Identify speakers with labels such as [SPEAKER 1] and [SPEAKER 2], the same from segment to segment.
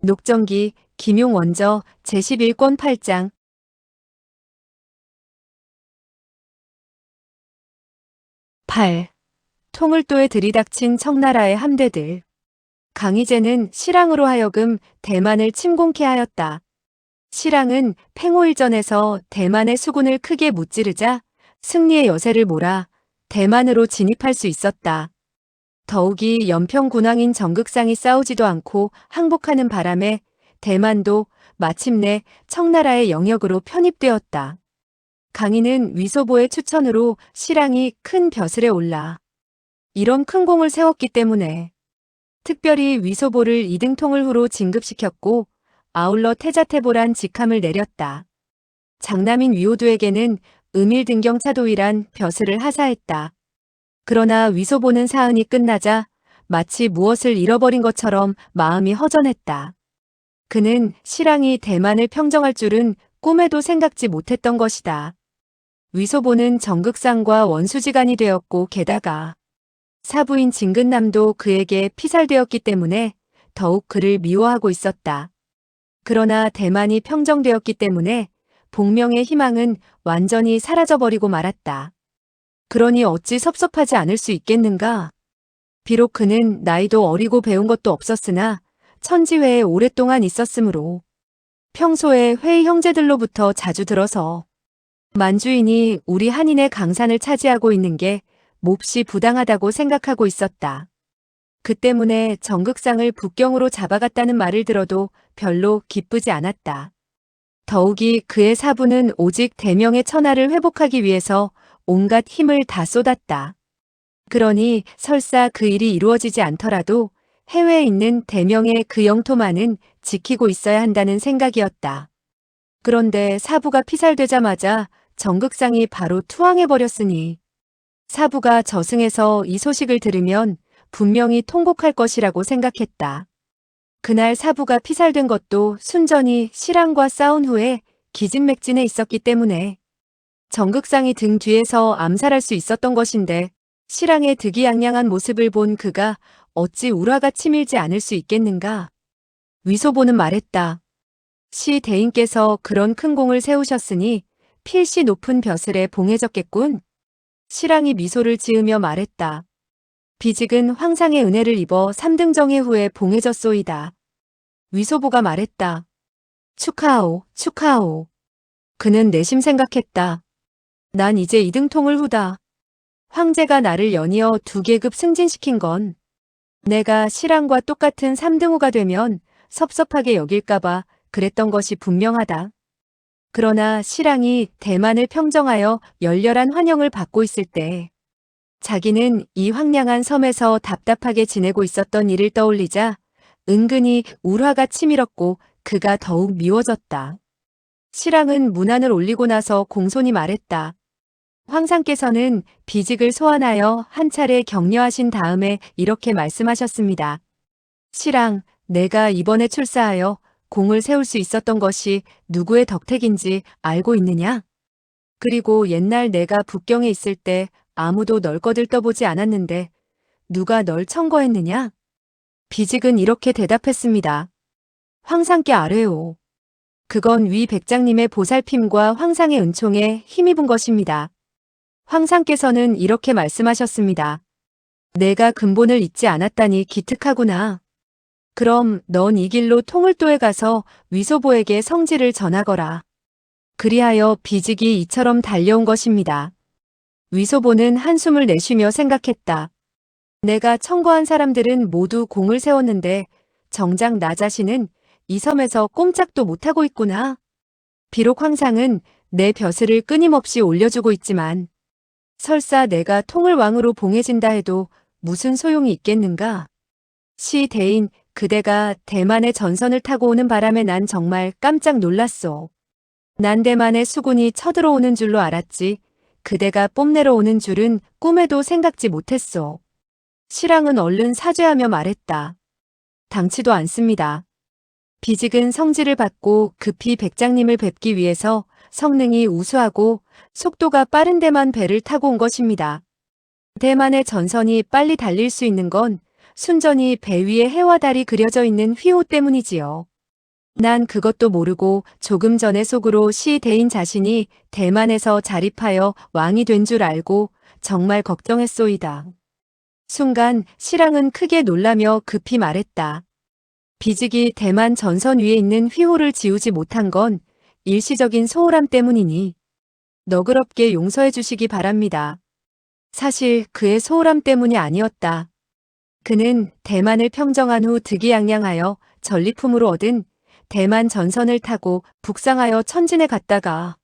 [SPEAKER 1] 녹정기, 김용원저, 제11권 8장. 8. 통을도에 들이닥친 청나라의 함대들. 강희제는 실랑으로 하여금 대만을 침공케 하였다. 실랑은 팽호일전에서 대만의 수군을 크게 무찌르자 승리의 여세를 몰아 대만으로 진입할 수 있었다. 더욱이 연평군왕인 정극상이 싸우지도 않고 항복하는 바람에 대만도 마침내 청나라의 영역으로 편입되었다. 강희는 위소보의 추천으로 실랑이 큰 벼슬에 올라 이런 큰 공을 세웠기 때문에 특별히 위소보를 이등통을후로 진급시켰고 아울러 태자태보란 직함을 내렸다. 장남인 위호두에게는 음일등경차도이란 벼슬을 하사했다. 그러나 위소보는 사흔이 끝나자 마치 무엇을 잃어버린 것처럼 마음이 허전했다. 그는 실랑이 대만을 평정할 줄은 꿈에도 생각지 못했던 것이다. 위소보는 정극상과 원수지간이 되었고 게다가 사부인 진근남도 그에게 피살되었기 때문에 더욱 그를 미워하고 있었다. 그러나 대만이 평정되었기 때문에 복명의 희망은 완전히 사라져버리고 말았다. 그러니 어찌 섭섭하지 않을 수 있겠는가? 비록 그는 나이도 어리고 배운 것도 없었으나 천지회에 오랫동안 있었으므로 평소에 회의 형제들로부터 자주 들어서 만주인이 우리 한인의 강산을 차지하고 있는 게 몹시 부당하다고 생각하고 있었다. 그 때문에 정극상을 북경으로 잡아갔다는 말을 들어도 별로 기쁘지 않았다. 더욱이 그의 사부는 오직 대명의 천하를 회복하기 위해서 온갖 힘을 다 쏟았다. 그러니 설사 그 일이 이루어지지 않더라도 해외에 있는 대명의 그 영토만은 지키고 있어야 한다는 생각이었다. 그런데 사부가 피살되자마자 정극상이 바로 투항해버렸으니 사부가 저승에서 이 소식을 들으면 분명히 통곡할 것이라고 생각했다. 그날 사부가 피살된 것도 순전히 실랑과 싸운 후에 기진맥진해 있었기 때문에 정극상이 등 뒤에서 암살할 수 있었던 것인데 실랑의 득이양양한 모습을 본 그가 어찌 울화가 치밀지 않을 수 있겠는가? 위소보는 말했다. 시 대인께서 그런 큰 공을 세우셨으니 필시 높은 벼슬에 봉해졌겠군. 실랑이 미소를 지으며 말했다. 비직은 황상의 은혜를 입어 3등 정예 후에 봉해졌소이다. 위소보가 말했다. 축하하오, 축하하오. 그는 내심 생각했다. 난 이제 2등통을 후다. 황제가 나를 연이어 2계급 승진시킨 건 내가 실랑과 똑같은 3등후가 되면 섭섭하게 여길까봐 그랬던 것이 분명하다. 그러나 실랑이 대만을 평정하여 열렬한 환영을 받고 있을 때 자기는 이 황량한 섬에서 답답하게 지내고 있었던 일을 떠올리자 은근히 울화가 치밀었고 그가 더욱 미워졌다. 실랑은 문안을 올리고 나서 공손히 말했다. 황상께서는 비직을 소환하여 한 차례 격려하신 다음에 이렇게 말씀하셨습니다. 실랑, 내가 이번에 출사하여 공을 세울 수 있었던 것이 누구의 덕택인지 알고 있느냐? 그리고 옛날 내가 북경에 있을 때 아무도 널 거들떠보지 않았는데 누가 널 청거했느냐? 비직은 이렇게 대답했습니다. 황상께 아뢰오. 그건 위 백장님의 보살핌과 황상의 은총에 힘입은 것입니다. 황상께서는 이렇게 말씀하셨습니다. 내가 근본을 잊지 않았다니 기특하구나. 그럼 넌 이 길로 통을도에 가서 위소보에게 성지를 전하거라. 그리하여 비직이 이처럼 달려온 것입니다. 위소보는 한숨을 내쉬며 생각했다. 내가 청거한 사람들은 모두 공을 세웠는데 정작 나 자신은 이 섬에서 꼼짝도 못하고 있구나. 비록 황상은 내 벼슬을 끊임없이 올려주고 있지만 설사 내가 통을왕으로 봉해진다 해도 무슨 소용이 있겠는가? 시 대인, 그대가 대만의 전선을 타고 오는 바람에 난 정말 깜짝 놀랐소. 난 대만의 수군이 쳐들어오는 줄로 알았지 그대가 뽐내러 오는 줄은 꿈에도 생각지 못했소. 실랑은 얼른 사죄하며 말했다. 당치도 않습니다. 비직은 성지를 받고 급히 백장님을 뵙기 위해서 성능이 우수하고 속도가 빠른 대만 배를 타고 온 것입니다. 대만의 전선이 빨리 달릴 수 있는 건 순전히 배 위에 해와 달이 그려져 있는 휘호 때문이지요. 난 그것도 모르고 조금 전에 속으로 시 대인 자신이 대만에서 자립하여 왕이 된 줄 알고 정말 걱정했소이다. 순간 시랑은 크게 놀라며 급히 말했다. 비직이 대만 전선 위에 있는 휘호를 지우지 못한 건 일시적인 소홀함 때문이니 너그럽게 용서해 주시기 바랍니다. 사실 그의 소홀함 때문이 아니었다. 그는 대만을 평정한 후 득이양양하여 전리품으로 얻은 대만 전선을 타고 북상하여 천진에 갔다가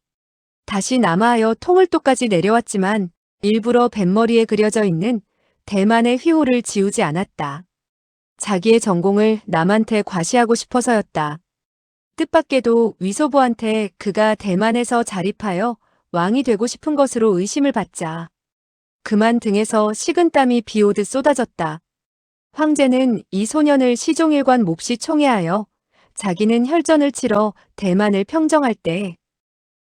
[SPEAKER 1] 다시 남하하여 통을도까지 내려왔지만 일부러 뱃머리에 그려져 있는 대만의 휘호를 지우지 않았다. 자기의 전공을 남한테 과시하고 싶어서였다. 뜻밖에도 위소보한테 그가 대만에서 자립하여 왕이 되고 싶은 것으로 의심을 받자 그만 등에서 식은땀이 비오듯 쏟아졌다. 황제는 이 소년을 시종일관 몹시 총애하여 자기는 혈전을 치러 대만을 평정할 때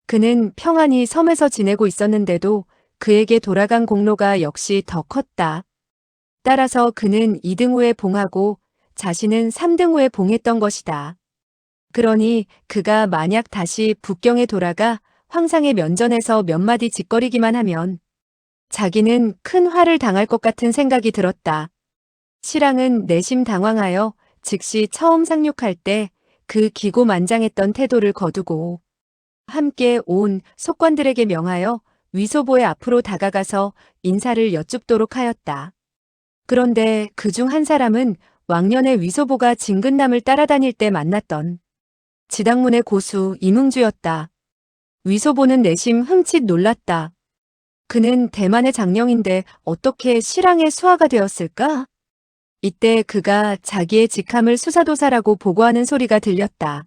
[SPEAKER 1] 그는 평안히 섬에서 지내고 있었는데도 그에게 돌아간 공로가 역시 더 컸다. 따라서 그는 2등 후에 봉하고 자신은 3등 후에 봉했던 것이다. 그러니 그가 만약 다시 북경에 돌아가 황상의 면전에서 몇 마디 짓거리기만 하면 자기는 큰 화를 당할 것 같은 생각이 들었다. 시랑은 내심 당황하여 즉시 처음 상륙할 때 그 기고만장했던 태도를 거두고 함께 온 속관들에게 명하여 위소보의 앞으로 다가가서 인사를 여쭙도록 하였다. 그런데 그중 한 사람은 왕년에 위소보가 진근남을 따라다닐 때 만났던 지당문의 고수 임응주였다. 위소보는 내심 흠칫 놀랐다. 그는 대만의 장령인데 어떻게 실랑의 수하가 되었을까? 이때 그가 자기의 직함을 수사도사라고 보고하는 소리가 들렸다.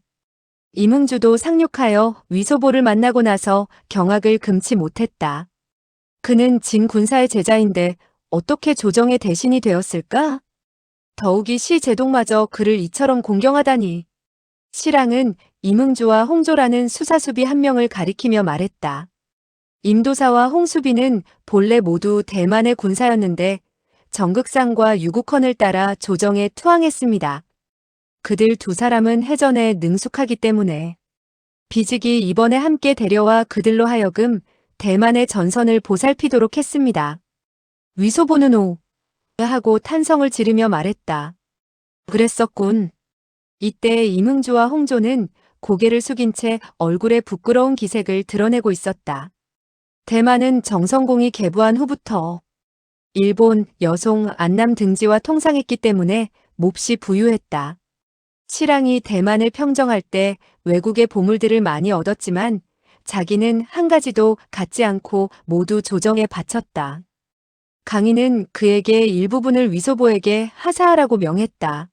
[SPEAKER 1] 임응주도 상륙하여 위소보를 만나고 나서 경악을 금치 못했다. 그는 진 군사의 제자인데 어떻게 조정의 대신이 되었을까? 더욱이 시 제독마저 그를 이처럼 공경하다니. 시랑은 임응주와 홍조라는 수사수비 한 명을 가리키며 말했다. 임도사와 홍수비는 본래 모두 대만의 군사였는데 정극상과 유국헌을 따라 조정에 투항했습니다. 그들 두 사람은 해전에 능숙하기 때문에 비직이 이번에 함께 데려와 그들로 하여금 대만의 전선을 보살피도록 했습니다. 위소보는 오 하고 탄성을 지르며 말했다. 그랬었군. 이때 임응주와 홍조는 고개를 숙인 채 얼굴에 부끄러운 기색을 드러내고 있었다. 대만은 정성공이 개부한 후부터 일본, 여송, 안남 등지와 통상했기 때문에 몹시 부유했다. 시랑이 대만을 평정할 때 외국의 보물들을 많이 얻었지만 자기는 한 가지도 갖지 않고 모두 조정에 바쳤다. 강인은 그에게 일부분을 위소보에게 하사하라고 명했다.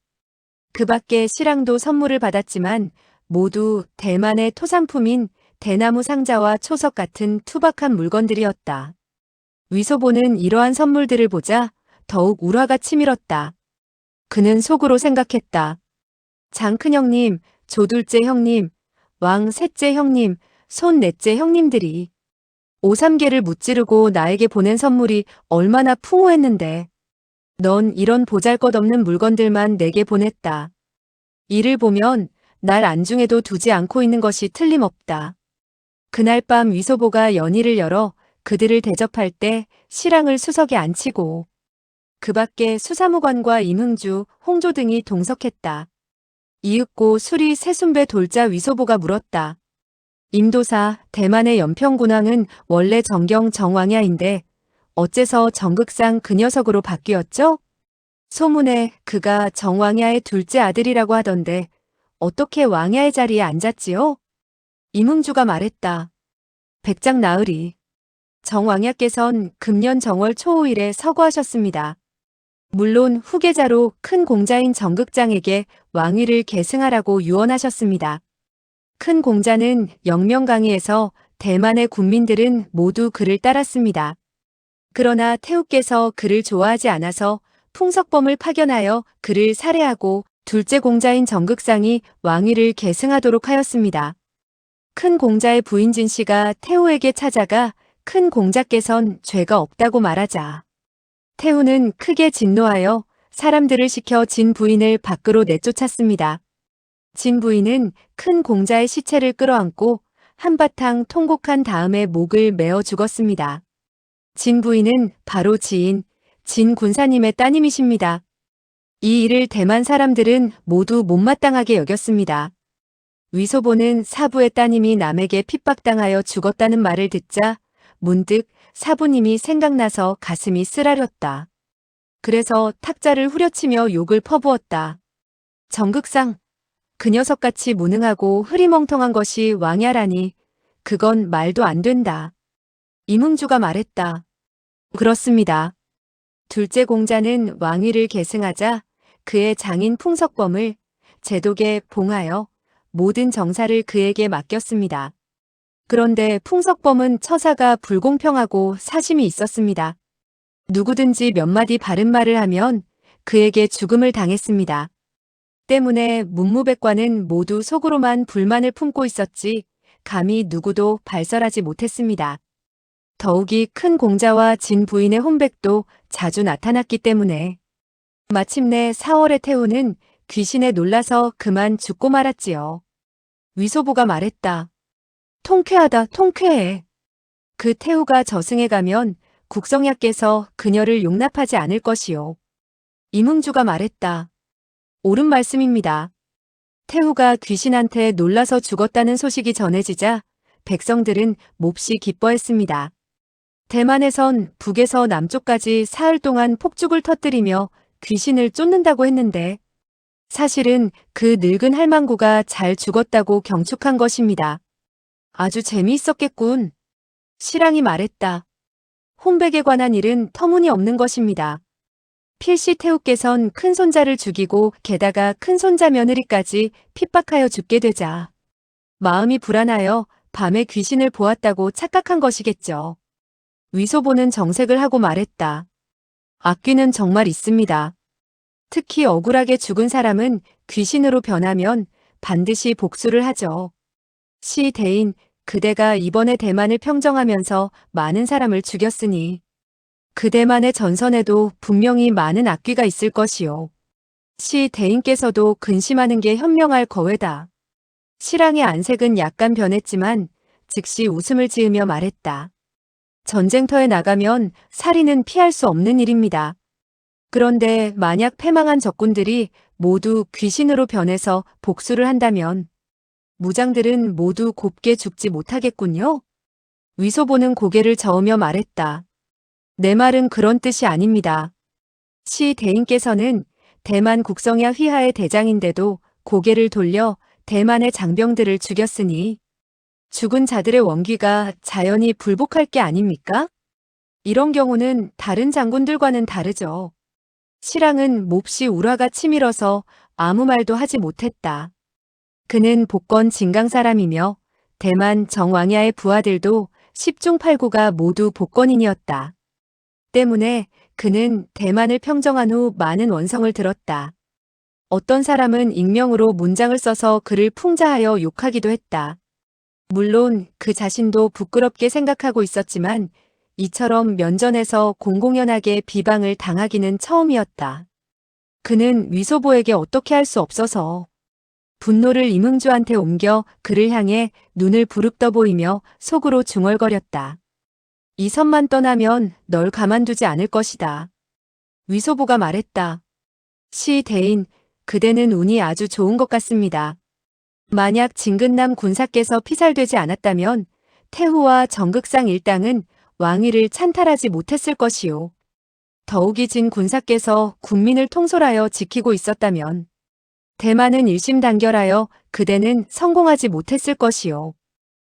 [SPEAKER 1] 그 밖에 시랑도 선물을 받았지만 모두 대만의 토산품인 대나무 상자와 초석 같은 투박한 물건들이었다. 위소보는 이러한 선물들을 보자 더욱 울화가 치밀었다. 그는 속으로 생각했다. 장큰 형님, 조둘째 형님, 왕 셋째 형님, 손 넷째 형님들이 오삼계를 무찌르고 나에게 보낸 선물이 얼마나 풍호했는데 넌 이런 보잘것없는 물건들만 내게 보냈다. 이를 보면 날 안중에도 두지 않고 있는 것이 틀림없다. 그날 밤 위소보가 연희를 열어 그들을 대접할 때 시랑을 수석에 앉히고 그 밖에 수사무관과 임흥주, 홍조 등이 동석했다. 이윽고 수리 세순배 돌자 위소보가 물었다. 임도사, 대만의 연평군왕은 원래 정경 정왕야인데 어째서 정극상 그 녀석으로 바뀌었죠? 소문에 그가 정왕야의 둘째 아들이라고 하던데 어떻게 왕야의 자리에 앉았지요? 임흥주가 말했다. 백장 나으리. 정왕야께선 금년 정월 초5일에 서거하셨습니다. 물론 후계자로 큰 공자인 정극장에게 왕위를 계승하라고 유언하셨습니다. 큰 공자는 영명강의에서 대만의 군민들은 모두 그를 따랐습니다. 그러나 태우께서 그를 좋아하지 않아서 풍석범을 파견하여 그를 살해하고 둘째 공자인 정극상이 왕위를 계승하도록 하였습니다. 큰 공자의 부인 진씨가 태우에게 찾아가 큰 공자께선 죄가 없다고 말하자 태우는 크게 진노하여 사람들을 시켜 진 부인을 밖으로 내쫓았습니다. 진 부인은 큰 공자의 시체를 끌어안고 한바탕 통곡한 다음에 목을 메어 죽었습니다. 진 부인은 바로 지인 진 군사님의 따님이십니다. 이 일을 대만 사람들은 모두 못마땅하게 여겼습니다. 위소보는 사부의 따님이 남에게 핍박당하여 죽었다는 말을 듣자 문득 사부님이 생각나서 가슴이 쓰라렸다. 그래서 탁자를 후려치며 욕을 퍼부었다. 정극상, 그 녀석같이 무능하고 흐리멍텅한 것이 왕야라니 그건 말도 안 된다. 이문주가 말했다. 그렇습니다. 둘째 공자는 왕위를 계승하자 그의 장인 풍석범을 제독에 봉하여 모든 정사를 그에게 맡겼습니다. 그런데 풍석범은 처사가 불공평하고 사심이 있었습니다. 누구든지 몇 마디 바른 말을 하면 그에게 죽음을 당했습니다. 때문에 문무백관은 모두 속으로만 불만을 품고 있었지 감히 누구도 발설하지 못했습니다. 더욱이 큰 공자와 진 부인의 혼백도 자주 나타났기 때문에 마침내 4월의 태우는 귀신에 놀라서 그만 죽고 말았지요. 위소보가 말했다. 통쾌하다, 통쾌해. 그 태우가 저승에 가면 국성야께서 그녀를 용납하지 않을 것이요. 이문주가 말했다. 옳은 말씀입니다. 태우가 귀신한테 놀라서 죽었다는 소식이 전해지자 백성들은 몹시 기뻐했습니다. 대만에선 북에서 남쪽까지 사흘 동안 폭죽을 터뜨리며 귀신을 쫓는다고 했는데 사실은 그 늙은 할망구가 잘 죽었다고 경축한 것입니다. 아주 재미있었겠군. 실랑이 말했다. 혼백에 관한 일은 터무니없는 것입니다. 필시 태우께선 큰손자를 죽이고 게다가 큰손자 며느리까지 핍박하여 죽게 되자 마음이 불안하여 밤에 귀신을 보았다고 착각한 것이겠죠. 위소보는 정색을 하고 말했다. 악귀는 정말 있습니다. 특히 억울하게 죽은 사람은 귀신으로 변하면 반드시 복수를 하죠. 시 대인, 그대가 이번에 대만을 평정하면서 많은 사람을 죽였으니 그 대만의 전선에도 분명히 많은 악귀가 있을 것이요. 시 대인께서도 근심하는 게 현명할 거외다. 실랑의 안색은 약간 변했지만 즉시 웃음을 지으며 말했다. 전쟁터에 나가면 살인은 피할 수 없는 일입니다. 그런데 만약 패망한 적군들이 모두 귀신으로 변해서 복수를 한다면 무장들은 모두 곱게 죽지 못하겠군요. 위소보는 고개를 저으며 말했다. 내 말은 그런 뜻이 아닙니다. 시 대인께서는 대만 국성야 휘하의 대장인데도 고개를 돌려 대만의 장병들을 죽였으니 죽은 자들의 원기가 자연히 불복할 게 아닙니까? 이런 경우는 다른 장군들과는 다르죠. 실랑은 몹시 울화가 치밀어서 아무 말도 하지 못했다. 그는 복권 진강 사람이며 대만 정왕야의 부하들도 10중 8구가 모두 복권인이었다. 때문에 그는 대만을 평정한 후 많은 원성을 들었다. 어떤 사람은 익명으로 문장을 써서 그를 풍자하여 욕하기도 했다. 물론 그 자신도 부끄럽게 생각하고 있었지만 이처럼 면전에서 공공연하게 비방을 당하기는 처음이었다. 그는 위소보에게 어떻게 할 수 없어서 분노를 이문주한테 옮겨 그를 향해 눈을 부릅떠 보이며 속으로 중얼거렸다. 이 섬만 떠나면 널 가만두지 않을 것이다. 위소보가 말했다. 시 대인, 그대는 운이 아주 좋은 것 같습니다. 만약 진근남 군사께서 피살되지 않았다면 태후와 정극상 일당은 왕위를 찬탈하지 못했을 것이요. 더욱이 진 군사께서 국민을 통솔하여 지키고 있었다면 대만은 일심단결하여 그대는 성공하지 못했을 것이요.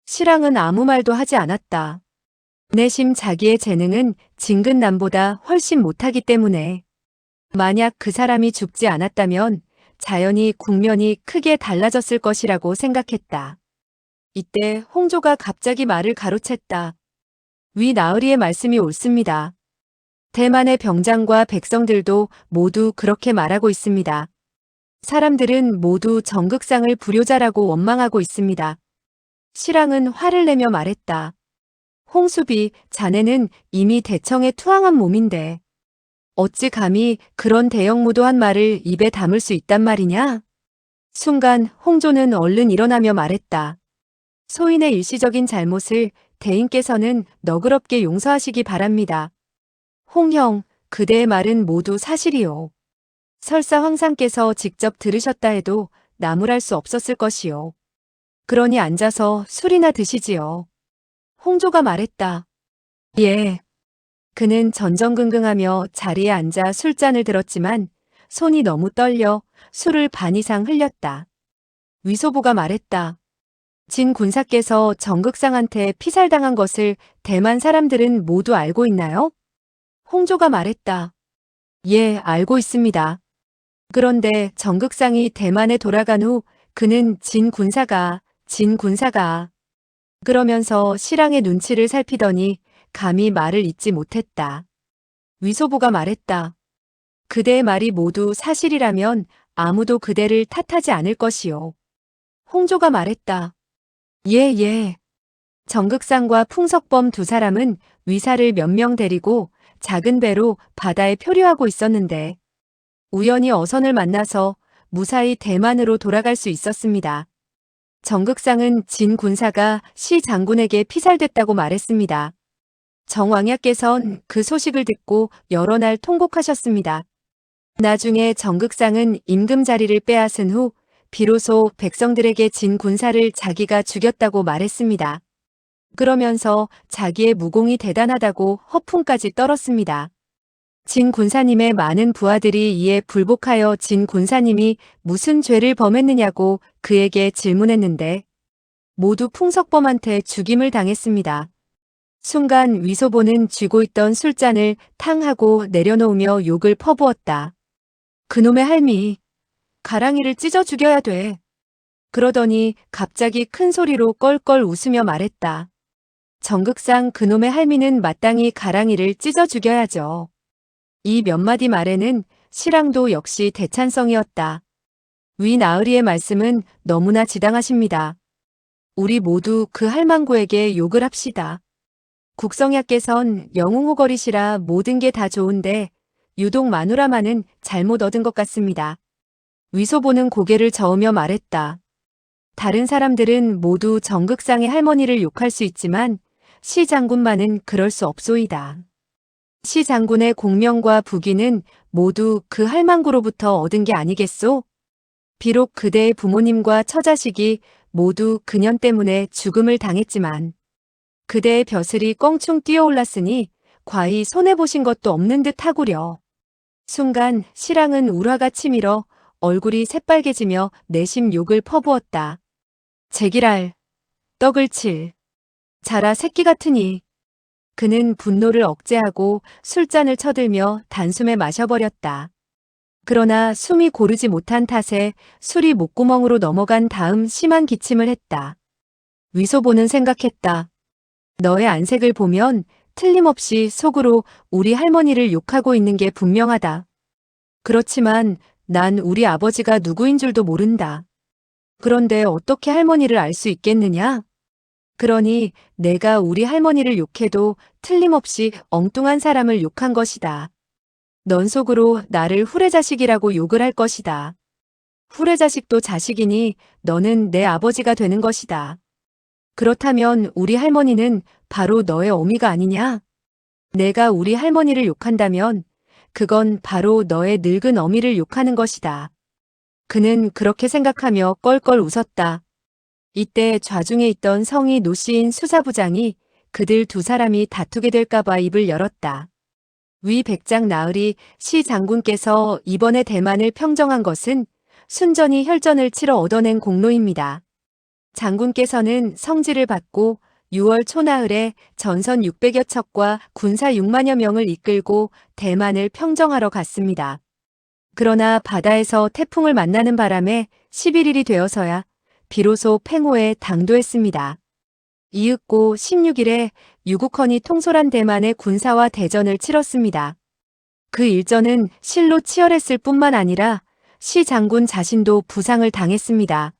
[SPEAKER 1] 실랑은 아무 말도 하지 않았다. 내심 자기의 재능은 진근남보다 훨씬 못하기 때문에 만약 그 사람이 죽지 않았다면 자연히 국면이 크게 달라졌을 것이라고 생각했다. 이때 홍조가 갑자기 말을 가로챘다. 위 나으리의 말씀이 옳습니다. 대만의 병장과 백성들도 모두 그렇게 말하고 있습니다. 사람들은 모두 정극상을 불효자라고 원망하고 있습니다. 실랑은 화를 내며 말했다. 홍수비, 자네는 이미 대청에 투항한 몸인데 어찌 감히 그런 대형무도한 말을 입에 담을 수 있단 말이냐? 순간 홍조는 얼른 일어나며 말했다. 소인의 일시적인 잘못을 대인께서는 너그럽게 용서하시기 바랍니다. 홍형, 그대의 말은 모두 사실이요. 설사 황상께서 직접 들으셨다 해도 나무랄 수 없었을 것이요. 그러니 앉아서 술이나 드시지요. 홍조가 말했다. 예. 그는 전전긍긍하며 자리에 앉아 술잔을 들었지만 손이 너무 떨려 술을 반 이상 흘렸다. 위소보가 말했다. 진 군사께서 정극상한테 피살당한 것을 대만 사람들은 모두 알고 있나요? 홍조가 말했다. 예, 알고 있습니다. 그런데 정극상이 대만에 돌아간 후 그는 진 군사가 그러면서 실랑의 눈치를 살피더니 감히 말을 잇지 못했다. 위소보가 말했다. 그대의 말이 모두 사실이라면 아무도 그대를 탓하지 않을 것이요. 홍조가 말했다. 예. 정극상과 풍석범 두 사람은 위사를 몇 명 데리고 작은 배로 바다에 표류하고 있었는데 우연히 어선을 만나서 무사히 대만으로 돌아갈 수 있었습니다. 정극상은 진 군사가 시 장군에게 피살됐다고 말했습니다. 정왕야께선 그 소식을 듣고 여러 날 통곡하셨습니다. 나중에 정극상은 임금 자리를 빼앗은 후 비로소 백성들에게 진 군사를 자기가 죽였다고 말했습니다. 그러면서 자기의 무공이 대단하다고 허풍까지 떨었습니다. 진 군사님의 많은 부하들이 이에 불복하여 진 군사님이 무슨 죄를 범했느냐고 그에게 질문했는데 모두 풍석범한테 죽임을 당했습니다. 순간 위소보는 쥐고 있던 술잔을 탕하고 내려놓으며 욕을 퍼부었다. 그놈의 할미, 가랑이를 찢어 죽여야 돼. 그러더니 갑자기 큰 소리로 껄껄 웃으며 말했다. 정극상 그놈의 할미는 마땅히 가랑이를 찢어 죽여야죠. 이 몇 마디 말에는 실랑도 역시 대찬성이었다. 위 나으리의 말씀은 너무나 지당하십니다. 우리 모두 그 할망구에게 욕을 합시다. 국성야께선 영웅호거리시라 모든 게 다 좋은데 유독 마누라만은 잘못 얻은 것 같습니다. 위소보는 고개를 저으며 말했다. 다른 사람들은 모두 정극상의 할머니를 욕할 수 있지만 시 장군만은 그럴 수 없소이다. 시 장군의 공명과 부귀는 모두 그 할망구로부터 얻은 게 아니겠소? 비록 그대의 부모님과 처자식이 모두 그년 때문에 죽음을 당했지만 그대의 벼슬이 껑충 뛰어올랐으니 과히 손해보신 것도 없는 듯 하구려. 순간 실랑은 울화가 치밀어 얼굴이 새빨개지며 내심 욕을 퍼부었다. 제기랄, 떡을 칠, 자라 새끼 같으니. 그는 분노를 억제하고 술잔을 쳐들며 단숨에 마셔버렸다. 그러나 숨이 고르지 못한 탓에 술이 목구멍으로 넘어간 다음 심한 기침을 했다. 위소보는 생각했다. 너의 안색을 보면 틀림없이 속으로 우리 할머니를 욕하고 있는 게 분명하다. 그렇지만 난 우리 아버지가 누구인 줄도 모른다. 그런데 어떻게 할머니를 알 수 있겠느냐? 그러니 내가 우리 할머니를 욕해도 틀림없이 엉뚱한 사람을 욕한 것이다. 넌 속으로 나를 후레자식이라고 욕을 할 것이다. 후레자식도 자식이니 너는 내 아버지가 되는 것이다. 그렇다면 우리 할머니는 바로 너의 어미가 아니냐? 내가 우리 할머니를 욕한다면 그건 바로 너의 늙은 어미를 욕하는 것이다. 그는 그렇게 생각하며 껄껄 웃었다. 이때 좌중에 있던 성이 노씨인 수사부장이 그들 두 사람이 다투게 될까봐 입을 열었다. 위 백장 나으리 시 장군께서 이번에 대만을 평정한 것은 순전히 혈전을 치러 얻어낸 공로입니다. 장군께서는 성지를 받고 6월 초나흘에 전선 600여 척과 군사 6만여 명을 이끌고 대만을 평정하러 갔습니다. 그러나 바다에서 태풍을 만나는 바람에 11일이 되어서야 비로소 팽호에 당도했습니다. 이윽고 16일에 유국헌이 통솔한 대만의 군사와 대전을 치렀습니다. 그 일전은 실로 치열했을 뿐만 아니라 시 장군 자신도 부상을 당했습니다.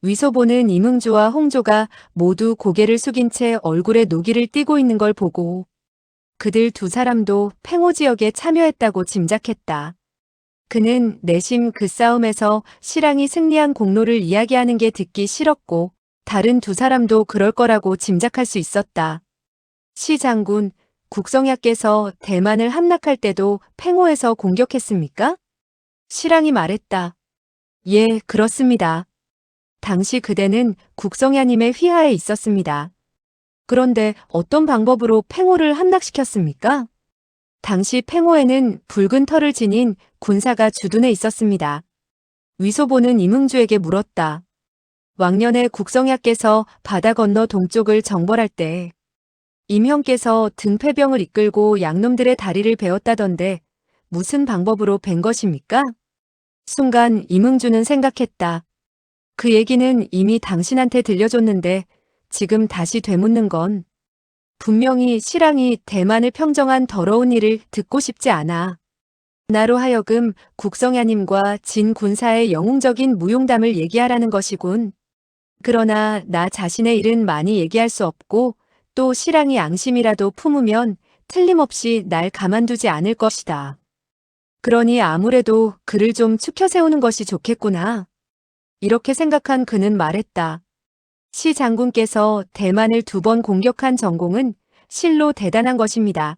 [SPEAKER 1] 위소보는 임응조와 홍조가 모두 고개를 숙인 채 얼굴에 노기를 띠고 있는 걸 보고 그들 두 사람도 팽호 지역에 참여했다고 짐작했다. 그는 내심 그 싸움에서 실랑이 승리한 공로를 이야기하는 게 듣기 싫었고 다른 두 사람도 그럴 거라고 짐작할 수 있었다. 시 장군, 국성야께서 대만을 함락할 때도 팽호에서 공격했습니까? 실랑이 말했다. 예, 그렇습니다. 당시 그대는 국성야님의 휘하에 있었습니다. 그런데 어떤 방법으로 팽호를 함락시켰습니까? 당시 팽호에는 붉은 털을 지닌 군사가 주둔해 있었습니다. 위소보는 임흥주에게 물었다. 왕년에 국성야께서 바다 건너 동쪽을 정벌할 때 임형께서 등패병을 이끌고 양놈들의 다리를 베었다던데 무슨 방법으로 벤 것입니까? 순간 임흥주는 생각했다. 그 얘기는 이미 당신한테 들려줬는데 지금 다시 되묻는 건 분명히 실랑이 대만을 평정한 더러운 일을 듣고 싶지 않아. 나로 하여금 국성야님과 진 군사의 영웅적인 무용담을 얘기하라는 것이군. 그러나 나 자신의 일은 많이 얘기할 수 없고 또 실랑이 앙심이라도 품으면 틀림없이 날 가만두지 않을 것이다. 그러니 아무래도 그를 좀 추켜 세우는 것이 좋겠구나. 이렇게 생각한 그는 말했다. 시 장군께서 대만을 2번 공격한 전공은 실로 대단한 것입니다.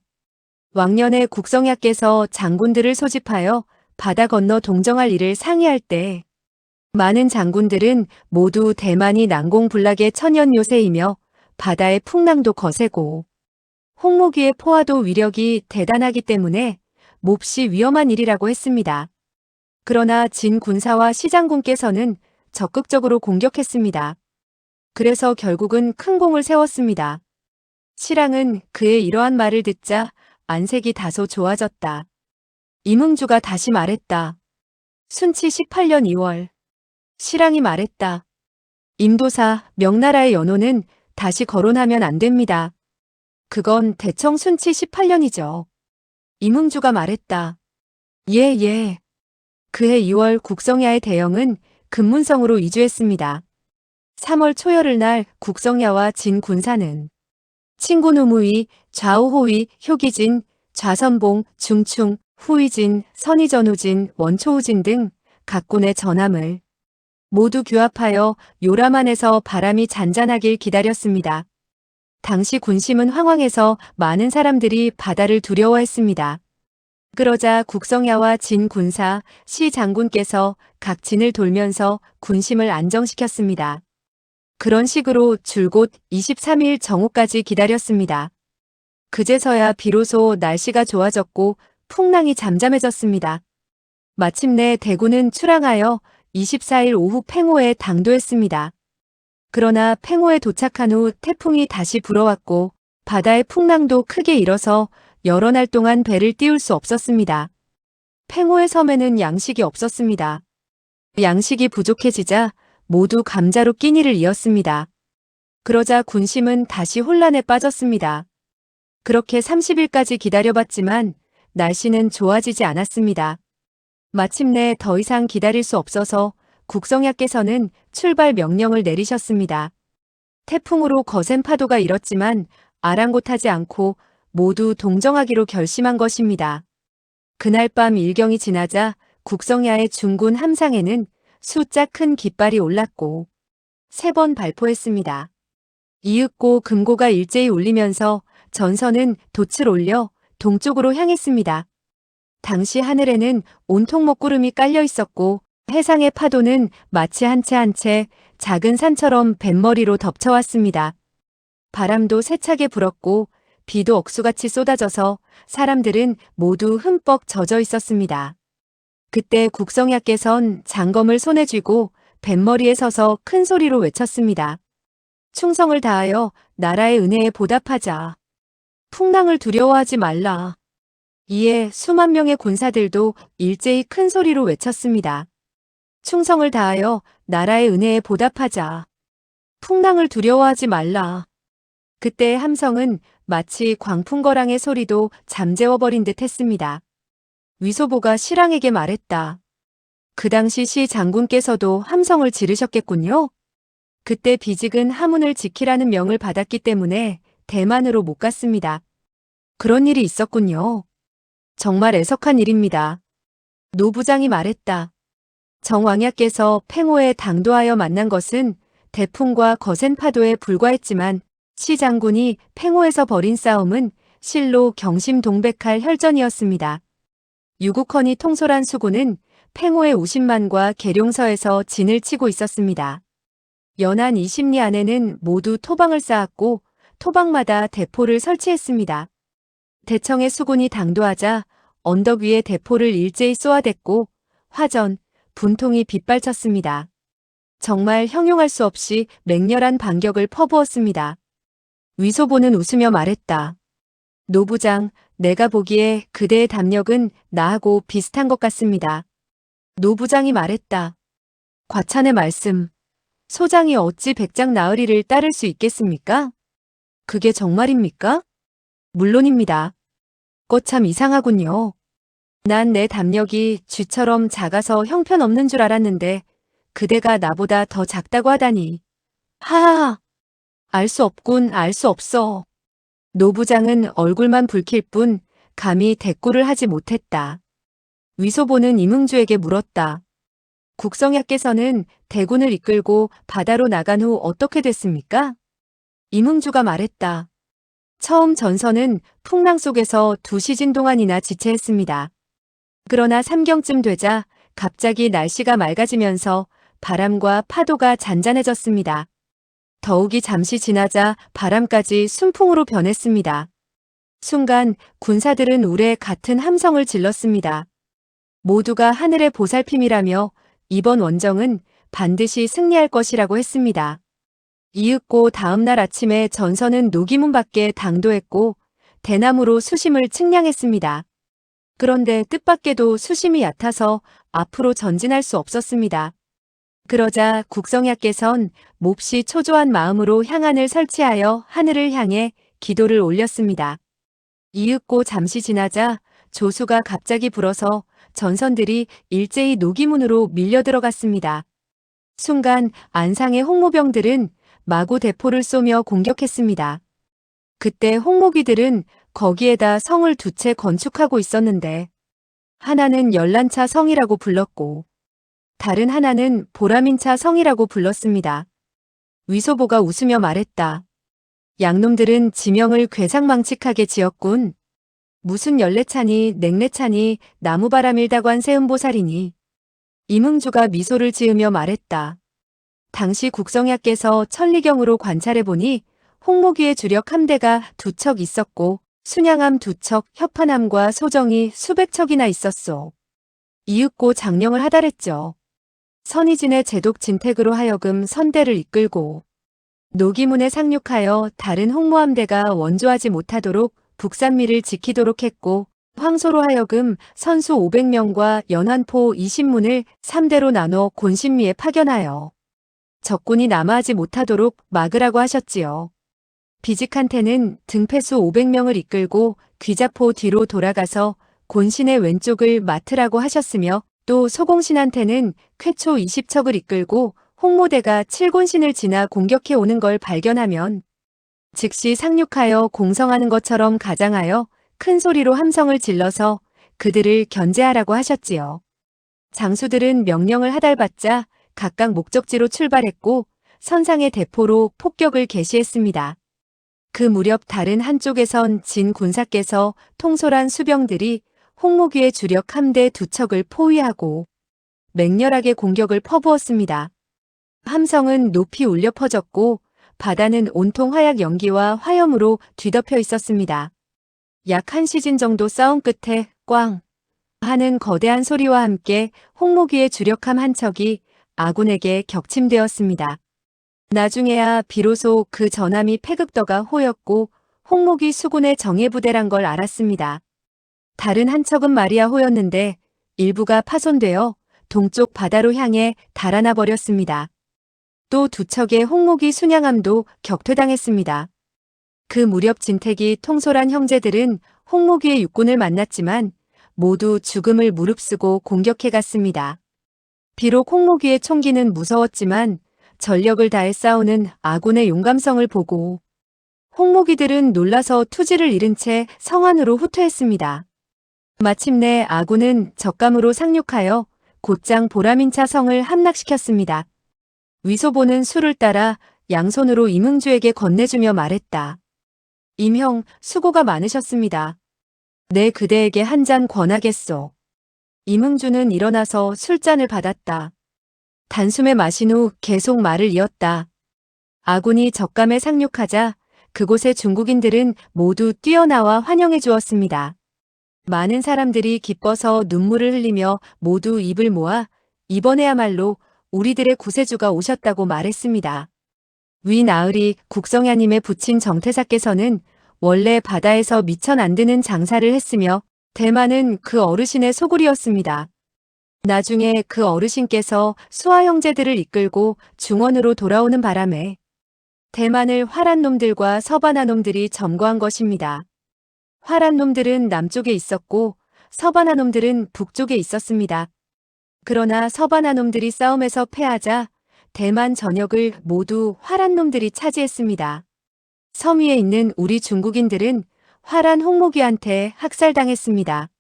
[SPEAKER 1] 왕년에 국성야께서 장군들을 소집하여 바다 건너 동정할 일을 상의할 때 많은 장군들은 모두 대만이 난공불락의 천연 요새이며 바다의 풍랑도 거세고 홍목위의 포화도 위력이 대단하기 때문에 몹시 위험한 일이라고 했습니다. 그러나 진 군사와 시장군께서는 적극적으로 공격했습니다. 그래서 결국은 큰 공을 세웠습니다. 실랑은 그의 이러한 말을 듣자 안색이 다소 좋아졌다. 임흥주가 다시 말했다. 순치 18년 2월. 실랑이 말했다. 임도사, 명나라의 연호는 다시 거론하면 안 됩니다. 그건 대청 순치 18년이죠. 임흥주가 말했다. 예. 그해 2월 국성야의 대영은 금문성으로 이주했습니다. 3월 초열흘 날 국성야와 진 군사는 친구누무위, 좌우호위, 효기진, 좌선봉, 중충, 후위진, 선의전우진, 원초우진 등 각군의 전함을 모두 규합하여 요람안에서 바람이 잔잔하길 기다렸습니다. 당시 군심은 황황해서 많은 사람들이 바다를 두려워했습니다. 그러자 국성야와 진 군사, 시 장군께서 각 진을 돌면서 군심을 안정시켰습니다. 그런 식으로 줄곧 23일 정오까지 기다렸습니다. 그제서야 비로소 날씨가 좋아졌고 풍랑이 잠잠해졌습니다. 마침내 대군은 출항하여 24일 오후 팽호에 당도했습니다. 그러나 팽호에 도착한 후 태풍이 다시 불어왔고 바다의 풍랑도 크게 일어서 여러 날 동안 배를 띄울 수 없었습니다. 팽호의 섬에는 양식이 없었습니다. 양식이 부족해지자 모두 감자로 끼니를 이었습니다. 그러자 군심은 다시 혼란에 빠졌습니다. 그렇게 30일까지 기다려봤지만 날씨는 좋아지지 않았습니다. 마침내 더 이상 기다릴 수 없어서 국성야께서는 출발 명령을 내리셨습니다. 태풍으로 거센 파도가 일었지만 아랑곳하지 않고 모두 동정하기로 결심한 것입니다. 그날 밤 일경이 지나자 국성야의 중군 함상에는 숫자 큰 깃발이 올랐고 3번 발포했습니다. 이윽고 금고가 일제히 울리면서 전선은 돛을 올려 동쪽으로 향했습니다. 당시 하늘에는 온통 먹구름이 깔려 있었고 해상의 파도는 마치 한 채 한 채 작은 산처럼 뱃머리로 덮쳐왔습니다. 바람도 세차게 불었고 비도 억수같이 쏟아져서 사람들은 모두 흠뻑 젖어 있었습니다. 그때 국성야께선 장검을 손에 쥐고 뱃머리에 서서 큰 소리로 외쳤습니다. 충성을 다하여 나라의 은혜에 보답하자. 풍랑을 두려워하지 말라. 이에 수만 명의 군사들도 일제히 큰 소리로 외쳤습니다. 충성을 다하여 나라의 은혜에 보답하자. 풍랑을 두려워하지 말라. 그때의 함성은 마치 광풍거랑의 소리도 잠재워버린 듯 했습니다. 위소보가 실랑에게 말했다. 그 당시 시 장군께서도 함성을 지르셨겠군요. 그때 비직은 하문을 지키라는 명을 받았기 때문에 대만으로 못 갔습니다. 그런 일이 있었군요. 정말 애석한 일입니다. 노부장이 말했다. 정왕야께서 팽호에 당도하여 만난 것은 대풍과 거센 파도에 불과했지만 시 장군이 팽호에서 벌인 싸움은 실로 경심동백할 혈전이었습니다. 유국헌이 통솔한 수군은 팽호의 우신만과 계룡서에서 진을 치고 있었습니다. 연안 20리 안에는 모두 토방을 쌓았고 토방마다 대포를 설치했습니다. 대청의 수군이 당도하자 언덕 위에 대포를 일제히 쏘아댔고 화전, 분통이 빗발쳤습니다. 정말 형용할 수 없이 맹렬한 반격을 퍼부었습니다. 위소보는 웃으며 말했다. 노부장, 내가 보기에 그대의 담력은 나하고 비슷한 것 같습니다. 노부장이 말했다. 과찬의 말씀. 소장이 어찌 백장 나으리를 따를 수 있겠습니까? 그게 정말입니까? 물론입니다. 참 이상하군요. 난 내 담력이 쥐처럼 작아서 형편없는 줄 알았는데 그대가 나보다 더 작다고 하다니. 하하하. 알 수 없군, 알 수 없어. 노부장은 얼굴만 붉힐 뿐 감히 대꾸를 하지 못했다. 위소보는 임응주에게 물었다. 국성야께서는 대군을 이끌고 바다로 나간 후 어떻게 됐습니까? 임응주가 말했다. 처음 전선은 풍랑 속에서 2시즌 동안이나 지체했습니다. 그러나 삼경쯤 되자 갑자기 날씨가 맑아지면서 바람과 파도가 잔잔해졌습니다. 더욱이 잠시 지나자 바람까지 순풍으로 변했습니다. 순간 군사들은 울에 같은 함성을 질렀습니다. 모두가 하늘의 보살핌이라며 이번 원정은 반드시 승리할 것이라고 했습니다. 이윽고 다음날 아침에 전선은 노기문 밖에 당도했고 대나무로 수심을 측량했습니다. 그런데 뜻밖에도 수심이 얕아서 앞으로 전진할 수 없었습니다. 그러자 국성야께선 몹시 초조한 마음으로 향안을 설치하여 하늘을 향해 기도를 올렸습니다. 이윽고 잠시 지나자 조수가 갑자기 불어서 전선들이 일제히 노기문으로 밀려 들어갔습니다. 순간 안상의 홍모병들은 마구 대포를 쏘며 공격했습니다. 그때 홍모기들은 거기에다 성을 2채 건축하고 있었는데 하나는 열란차 성이라고 불렀고 다른 하나는 보라민차 성이라고 불렀습니다. 위소보가 웃으며 말했다. 양놈들은 지명을 괴상망측하게 지었군. 무슨 열례차니 냉례차니 나무바람일다고 한 세음보살이니. 임응주가 미소를 지으며 말했다. 당시 국성야께서 천리경으로 관찰해보니 홍모기의 주력 함대가 2척 있었고 순양함 2척, 협판함과 소정이 수백 척이나 있었소. 이윽고 장령을 하달했죠. 선의진의 제독 진택으로 하여금 선대를 이끌고 노기문에 상륙하여 다른 홍모함대가 원조하지 못하도록 북산미를 지키도록 했고 황소로 하여금 선수 500명과 연환포 20문을 3대로 나눠 곤신미에 파견하여 적군이 남하하지 못하도록 막으라고 하셨지요. 비직한테는 등패수 500명을 이끌고 귀자포 뒤로 돌아가서 곤신의 왼쪽을 맡으라고 하셨으며 또 소공신한테는 쾌초 20척을 이끌고 홍모대가 칠곤신을 지나 공격해 오는 걸 발견하면 즉시 상륙하여 공성하는 것처럼 가장하여 큰 소리로 함성을 질러서 그들을 견제하라고 하셨지요. 장수들은 명령을 하달받자 각각 목적지로 출발했고 선상의 대포로 폭격을 개시했습니다. 그 무렵 다른 한쪽에선 진 군사께서 통솔한 수병들이 홍모기의 주력 함대 2척을 포위하고 맹렬하게 공격을 퍼부었습니다. 함성은 높이 울려 퍼졌고 바다는 온통 화약 연기와 화염으로 뒤덮여 있었습니다. 약 1시즌 정도 싸움 끝에 꽝 하는 거대한 소리와 함께 홍모기의 주력함 한 척이 아군에게 격침되었습니다. 나중에야 비로소 그 전함이 패극더가 호였고 홍모기 수군의 정예부대란 걸 알았습니다. 다른 한 척은 마리아 호였는데 일부가 파손되어 동쪽 바다로 향해 달아나 버렸습니다. 또 2척의 홍모기 순양함도 격퇴당했습니다. 그 무렵 진택이 통솔한 형제들은 홍모기의 육군을 만났지만 모두 죽음을 무릅쓰고 공격해갔습니다. 비록 홍모기의 총기는 무서웠지만 전력을 다해 싸우는 아군의 용감성을 보고 홍모기들은 놀라서 투지를 잃은 채 성 안으로 후퇴했습니다. 마침내 아군은 적감으로 상륙하여 곧장 보라민차 성을 함락시켰습니다. 위소보는 수를 따라 양손으로 임흥주에게 건네주며 말했다. 임형, 수고가 많으셨습니다. 내 그대에게 한 잔 권하겠소. 임흥주는 일어나서 술잔을 받았다. 단숨에 마신 후 계속 말을 이었다. 아군이 적감에 상륙하자 그곳의 중국인들은 모두 뛰어나와 환영해 주었습니다. 많은 사람들이 기뻐서 눈물을 흘리며 모두 입을 모아 이번에야말로 우리들의 구세주가 오셨다고 말했습니다. 위 나으리 국성야님의 부친 정태사께서는 원래 바다에서 미천 안 드는 장사를 했으며 대만은 그 어르신의 소굴이었습니다. 나중에 그 어르신께서 수하 형제들을 이끌고 중원으로 돌아오는 바람에 대만을 화란 놈들과 서바나 놈들이 점거한 것입니다. 화란 놈들은 남쪽에 있었고 서바나 놈들은 북쪽에 있었습니다. 그러나 서바나 놈들이 싸움에서 패하자 대만 전역을 모두 화란 놈들이 차지했습니다. 섬 위에 있는 우리 중국인들은 화란 홍목이한테 학살당했습니다.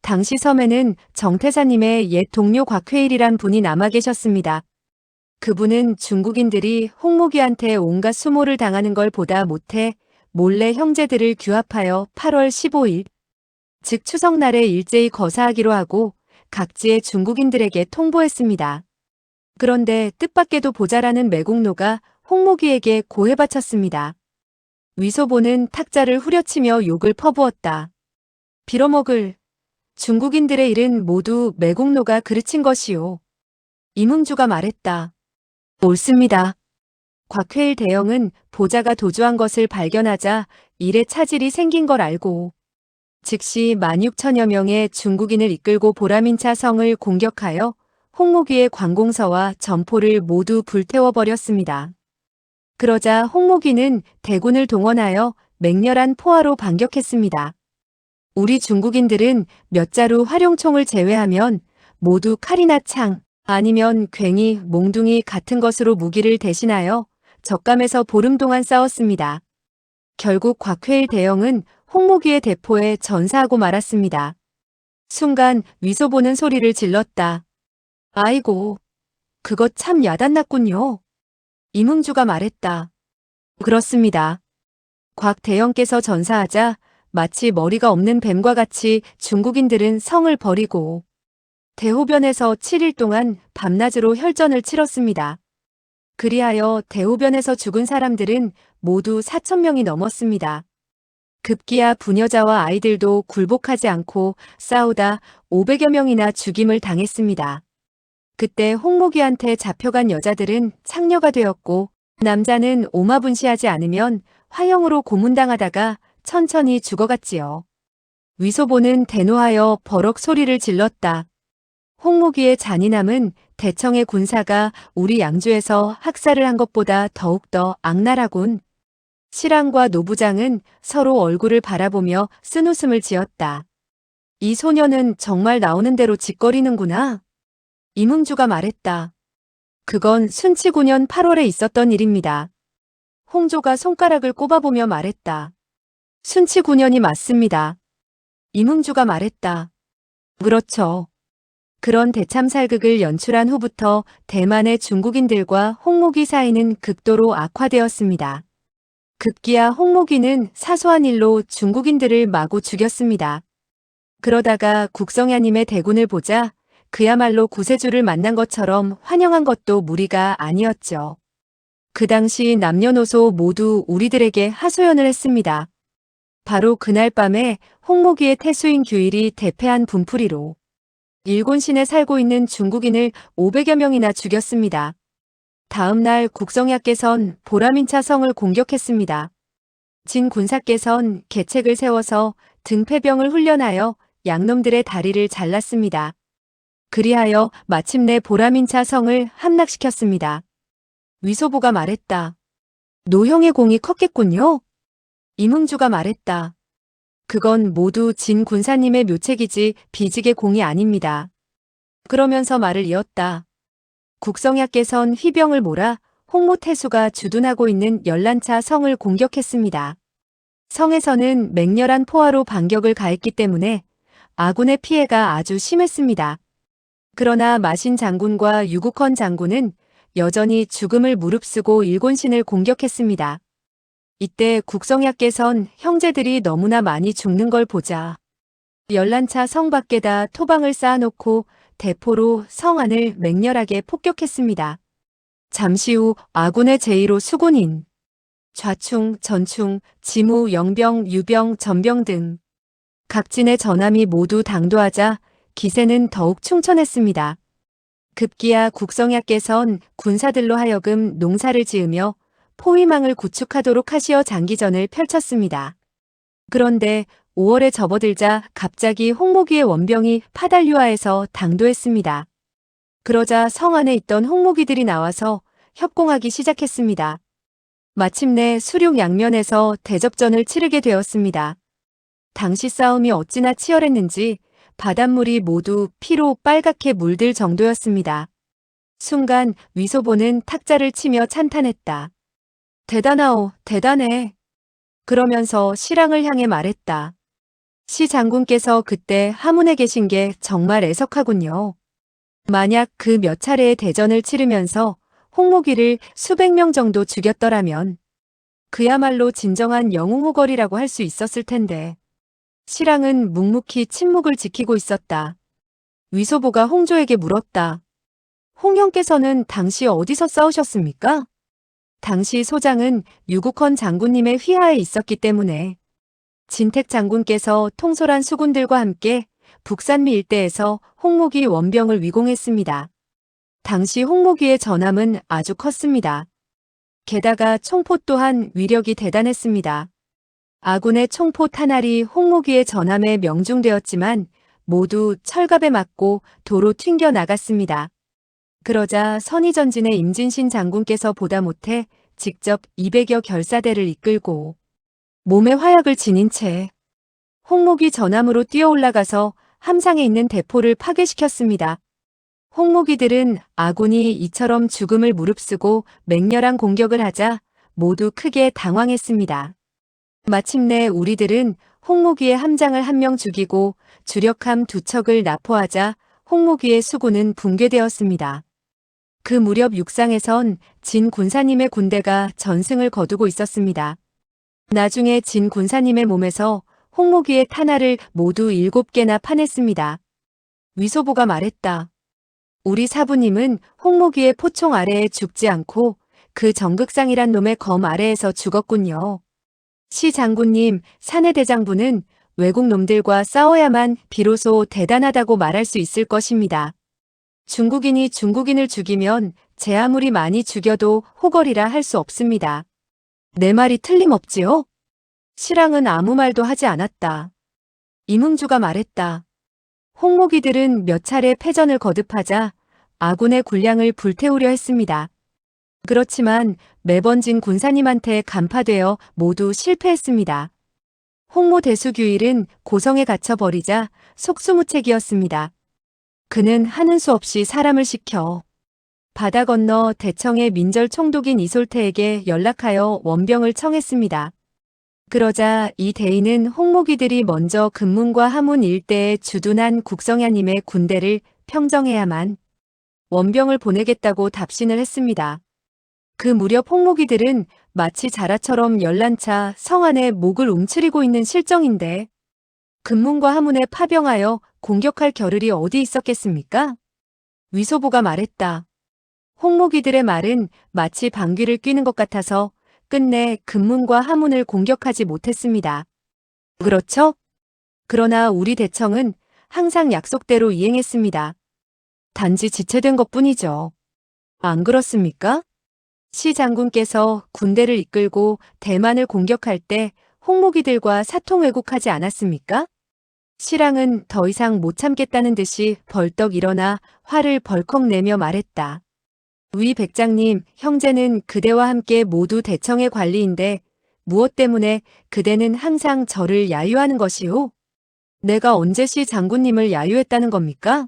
[SPEAKER 1] 당시 섬에는 정태사님의 옛 동료 곽회일이란 분이 남아 계셨습니다. 그분은 중국인들이 홍목이한테 온갖 수모를 당하는 걸 보다 못해 몰래 형제들을 규합하여 8월 15일, 즉 추석날에 일제히 거사하기로 하고 각지의 중국인들에게 통보했습니다. 그런데 뜻밖에도 보자라는 매국노가 홍목이에게 고해 바쳤습니다. 위소보는 탁자를 후려치며 욕을 퍼부었다. 빌어먹을 중국인들의 일은 모두 매국노가 그르친 것이오. 임흥주가 말했다. 옳습니다. 곽회일 대영은 보자가 도주한 것을 발견하자 일에 차질이 생긴 걸 알고 즉시 16,000여 명의 중국인을 이끌고 보라민차 성을 공격하여 홍목위의 관공서와 점포를 모두 불태워버렸습니다. 그러자 홍목위는 대군을 동원하여 맹렬한 포화로 반격했습니다. 우리 중국인들은 몇 자루 활용총을 제외하면 모두 칼이나 창 아니면 괭이, 몽둥이 같은 것으로 무기를 대신하여 적감에서 보름 동안 싸웠습니다. 결국 곽회일 대영은 홍목위의 대포에 전사하고 말았습니다. 순간 위소보는 소리를 질렀다. 아이고, 그거 참 야단났군요. 임흥주가 말했다. 그렇습니다. 곽 대영께서 전사하자 마치 머리가 없는 뱀과 같이 중국인들은 성을 버리고 대호변에서 7일 동안 밤낮으로 혈전을 치렀습니다. 그리하여 대호변에서 죽은 사람들은 모두 4,000명이 넘었습니다. 급기야 부녀자와 아이들도 굴복하지 않고 싸우다 500여 명이나 죽임을 당했습니다. 그때 홍목이한테 잡혀간 여자들은 창녀가 되었고 남자는 오마분시하지 않으면 화형으로 고문당하다가 천천히 죽어갔지요. 위소보는 대노하여 버럭 소리를 질렀다. 홍목위의 잔인함은 대청의 군사가 우리 양주에서 학살을 한 것보다 더욱더 악랄하군. 실랑과 노부장은 서로 얼굴을 바라보며 쓴웃음을 지었다. 이 소녀는 정말 나오는 대로 짓거리는구나. 임흥주가 말했다. 그건 순치 9년 8월에 있었던 일입니다. 홍조가 손가락을 꼽아보며 말했다. 순치 9년이 맞습니다. 임흥주가 말했다. 그렇죠. 그런 대참살극을 연출한 후부터 대만의 중국인들과 홍목이 사이는 극도로 악화되었습니다. 급기야 홍목이는 사소한 일로 중국인들을 마구 죽였습니다. 그러다가 국성야님의 대군을 보자 그야말로 구세주를 만난 것처럼 환영한 것도 무리가 아니었죠. 그 당시 남녀노소 모두 우리들에게 하소연을 했습니다. 바로 그날 밤에 홍목이의 태수인 규일이 대패한 분풀이로 일곤신에 살고 있는 중국인을 500여 명이나 죽였습니다. 다음 날 국성야께선 보라민차 성을 공격했습니다. 진 군사께선 계책을 세워서 등패병을 훈련하여 양놈들의 다리를 잘랐습니다. 그리하여 마침내 보라민차 성을 함락시켰습니다. 위소보가 말했다. 노형의 공이 컸겠군요. 임흥주가 말했다. 그건 모두 진 군사님의 묘책이지 비직의 공이 아닙니다. 그러면서 말을 이었다. 국성야께선 휘병을 몰아 홍모태수가 주둔하고 있는 열란차 성을 공격했습니다. 성에서는 맹렬한 포화로 반격을 가했기 때문에 아군의 피해가 아주 심했습니다. 그러나 마신 장군과 유국헌 장군은 여전히 죽음을 무릅쓰고 일곤신을 공격했습니다. 이때 국성야께선 형제들이 너무나 많이 죽는 걸 보자 열란차 성 밖에다 토방을 쌓아놓고 대포로 성 안을 맹렬하게 폭격했습니다. 잠시 후 아군의 제1호 수군인 좌충, 전충, 지무, 영병, 유병, 전병 등 각진의 전함이 모두 당도하자 기세는 더욱 충천했습니다. 급기야 국성야께선 군사들로 하여금 농사를 지으며 포위망을 구축하도록 하시어 장기전을 펼쳤습니다. 그런데 5월에 접어들자 갑자기 홍목이의 원병이 파달류하에서 당도했습니다. 그러자 성 안에 있던 홍목이들이 나와서 협공하기 시작했습니다. 마침내 수륙 양면에서 대접전을 치르게 되었습니다. 당시 싸움이 어찌나 치열했는지 바닷물이 모두 피로 빨갛게 물들 정도였습니다. 순간 위소보는 탁자를 치며 찬탄했다. 대단하오, 대단해. 그러면서 시랑을 향해 말했다. 시 장군께서 그때 하문에 계신 게 정말 애석하군요. 만약 그 몇 차례의 대전을 치르면서 홍목이를 수백 명 정도 죽였더라면 그야말로 진정한 영웅호걸이라고 할 수 있었을 텐데. 시랑은 묵묵히 침묵을 지키고 있었다. 위소보가 홍조에게 물었다. 홍형께서는 당시 어디서 싸우셨습니까? 당시 소장은 유국헌 장군님의 휘하에 있었기 때문에 진택 장군께서 통솔한 수군들과 함께 북산미 일대에서 홍목이 원병을 위공했습니다. 당시 홍목이의 전함은 아주 컸습니다. 게다가 총포 또한 위력이 대단했습니다. 아군의 총포 탄알이 홍목이의 전함에 명중되었지만 모두 철갑에 맞고 도로 튕겨 나갔습니다. 그러자 선의전진의 임진신 장군께서 보다 못해 직접 200여 결사대를 이끌고 몸에 화약을 지닌 채 홍목이 전함으로 뛰어 올라가서 함상에 있는 대포를 파괴시켰습니다. 홍목이들은 아군이 이처럼 죽음을 무릅쓰고 맹렬한 공격을 하자 모두 크게 당황했습니다. 마침내 우리들은 홍목이의 함장을 한 명 죽이고 주력함 2척을 납포하자 홍목이의 수군은 붕괴되었습니다. 그 무렵 육상에선 진 군사님의 군대가 전승을 거두고 있었습니다. 나중에 진 군사님의 몸에서 홍목이의 탄알을 모두 7개나 파냈습니다. 위소보가 말했다. 우리 사부님은 홍목이의 포총 아래에 죽지 않고 그 정극상이란 놈의 검 아래에서 죽었군요. 시 장군님, 사내 대장부는 외국 놈들과 싸워야만 비로소 대단하다고 말할 수 있을 것입니다. 중국인이 중국인을 죽이면 제 아무리 많이 죽여도 호걸이라 할 수 없습니다. 내 말이 틀림없지요? 시랑은 아무 말도 하지 않았다. 임흥주가 말했다. 홍목이들은 몇 차례 패전을 거듭하자 아군의 군량을 불태우려 했습니다. 그렇지만 매번 진 군사님한테 간파되어 모두 실패했습니다. 홍모 대수규일은 고성에 갇혀버리자 속수무책이었습니다. 그는 하는 수 없이 사람을 시켜 바다 건너 대청의 민절 총독인 이솔태에게 연락하여 원병을 청했습니다. 그러자 이 대인은 홍목이들이 먼저 금문과 하문 일대에 주둔한 국성야님의 군대를 평정해야만 원병을 보내겠다고 답신을 했습니다. 그 무렵 홍목이들은 마치 자라처럼 열란차 성 안에 목을 움츠리고 있는 실정인데 금문과 하문에 파병하여 공격할 겨를이 어디 있었겠습니까? 위소보가 말했다. 홍목이들의 말은 마치 방귀를 뀌는 것 같아서 끝내 금문과 하문을 공격하지 못했습니다. 그렇죠? 그러나 우리 대청은 항상 약속대로 이행했습니다. 단지 지체된 것뿐이죠. 안 그렇습니까? 시 장군께서 군대를 이끌고 대만을 공격할 때 홍목이들과 사통회국하지 않았습니까? 시랑은 더 이상 못 참겠다는 듯이 벌떡 일어나 화를 벌컥 내며 말했다. 위 백장님, 형제는 그대와 함께 모두 대청의 관리인데 무엇 때문에 그대는 항상 저를 야유하는 것이오? 내가 언제 시 장군님을 야유했다는 겁니까?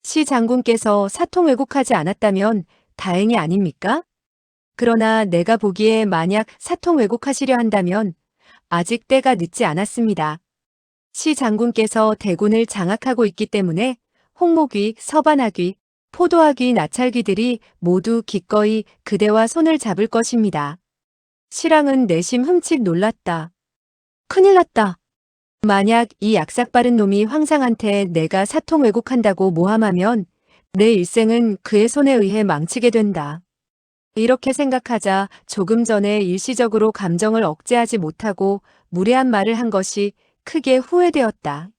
[SPEAKER 1] 시 장군께서 사통회국하지 않았다면 다행이 아닙니까? 그러나 내가 보기에 만약 사통회국하시려 한다면 아직 때가 늦지 않았습니다. 시 장군께서 대군을 장악하고 있기 때문에 홍목귀, 서반학귀, 포도학귀, 나찰귀들이 모두 기꺼이 그대와 손을 잡을 것입니다. 시랑은 내심 흠칫 놀랐다. 큰일 났다. 만약 이 약삭빠른 놈이 황상한테 내가 사통 왜곡한다고 모함하면 내 일생은 그의 손에 의해 망치게 된다. 이렇게 생각하자 조금 전에 일시적으로 감정을 억제하지 못하고 무례한 말을 한 것이 크게 후회되었다.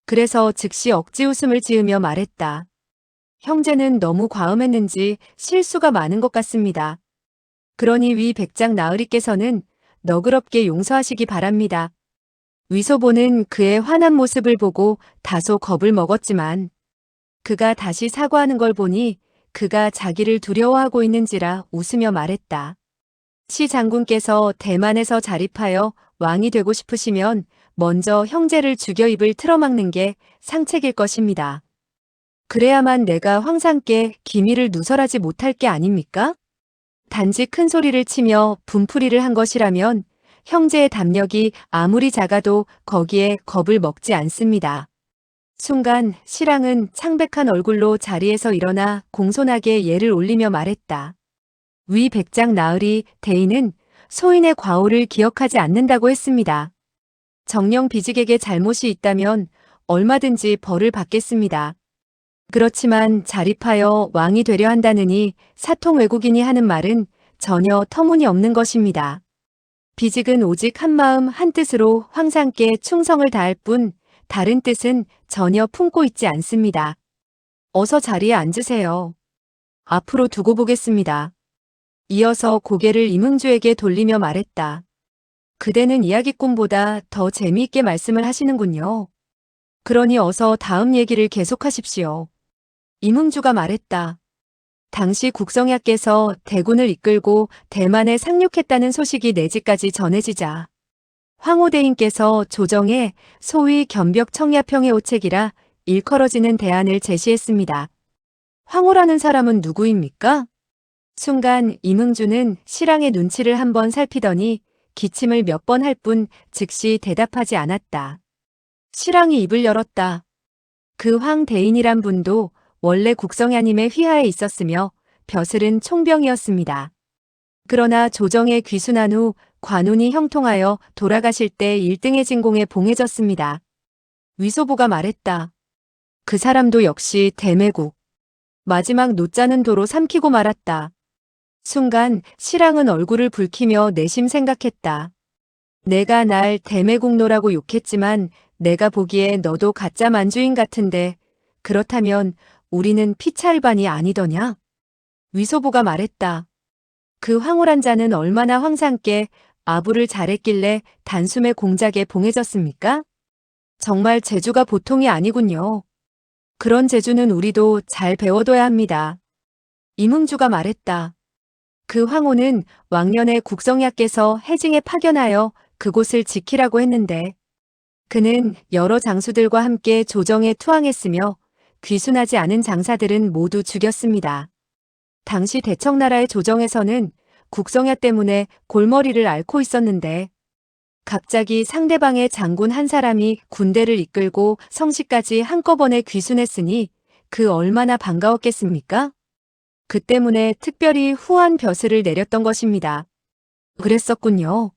[SPEAKER 1] 그래서 즉시 억지 웃음을 지으며 말했다. 형제는 너무 과음했는지 실수가 많은 것 같습니다. 그러니 위 백장 나으리께서는 너그럽게 용서하시기 바랍니다. 위소보는 그의 화난 모습을 보고 다소 겁을 먹었지만 그가 다시 사과하는 걸 보니 그가 자기를 두려워하고 있는지라 웃으며 말했다. 시 장군께서 대만에서 자립하여 왕이 되고 싶으시면 먼저 형제를 죽여 입을 틀어막는 게 상책일 것입니다. 그래야만 내가 황상께 기미를 누설하지 못할 게 아닙니까? 단지 큰 소리를 치며 분풀이를 한 것이라면 형제의 담력이 아무리 작아도 거기에 겁을 먹지 않습니다. 순간 시랑은 창백한 얼굴로 자리에서 일어나 공손하게 예를 올리며 말했다. 위 백장 나으리 대인은 소인의 과오를 기억하지 않는다고 했습니다. 정령 비직에게 잘못이 있다면 얼마든지 벌을 받겠습니다. 그렇지만 자립하여 왕이 되려 한다느니 사통 외국인이 하는 말은 전혀 터무니없는 것입니다. 비직은 오직 한마음 한뜻으로 황상께 충성을 다할 뿐 다른 뜻은 전혀 품고 있지 않습니다. 어서 자리에 앉으세요. 앞으로 두고 보겠습니다. 이어서 고개를 임응주에게 돌리며 말했다. 그대는 이야기꾼보다 더 재미있게 말씀을 하시는군요. 그러니 어서 다음 얘기를 계속하십시오. 임응주가 말했다. 당시 국성야께서 대군을 이끌고 대만에 상륙했다는 소식이 내지까지 전해지자 황후대인께서 조정에 소위 견벽 청야평의 오책이라 일컬어지는 대안을 제시했습니다. 황후라는 사람은 누구입니까? 순간 임응주는 시랑의 눈치를 한번 살피더니 기침을 몇 번 할 뿐 즉시 대답하지 않았다. 시랑이 입을 열었다. 그 황대인이란 분도 원래 국성야님의 휘하에 있었으며 벼슬은 총병이었습니다. 그러나 조정에 귀순한 후 관운이 형통하여 돌아가실 때 1등의 진공에 봉해졌습니다. 위소보가 말했다. 그 사람도 역시 대매국. 마지막 노자는 도로 삼키고 말았다. 순간 시랑은 얼굴을 붉히며 내심 생각했다. 내가 날 대매국노라고 욕했지만 내가 보기에 너도 가짜 만주인 같은데 그렇다면 우리는 피차일반이 아니더냐? 위소보가 말했다. 그 황홀한 자는 얼마나 황상께 아부를 잘했길래 단숨에 공작에 봉해졌습니까? 정말 재주가 보통이 아니군요. 그런 재주는 우리도 잘 배워둬야 합니다. 임응주가 말했다. 그 황호는 왕년에 국성야께서 해징에 파견하여 그곳을 지키라고 했는데 그는 여러 장수들과 함께 조정에 투항했으며 귀순하지 않은 장사들은 모두 죽였습니다. 당시 대청나라의 조정에서는 국성야 때문에 골머리를 앓고 있었는데 갑자기 상대방의 장군 한 사람이 군대를 이끌고 성시까지 한꺼번에 귀순했으니 그 얼마나 반가웠겠습니까? 그 때문에 특별히 후한 벼슬을 내렸던 것입니다. 그랬었군요.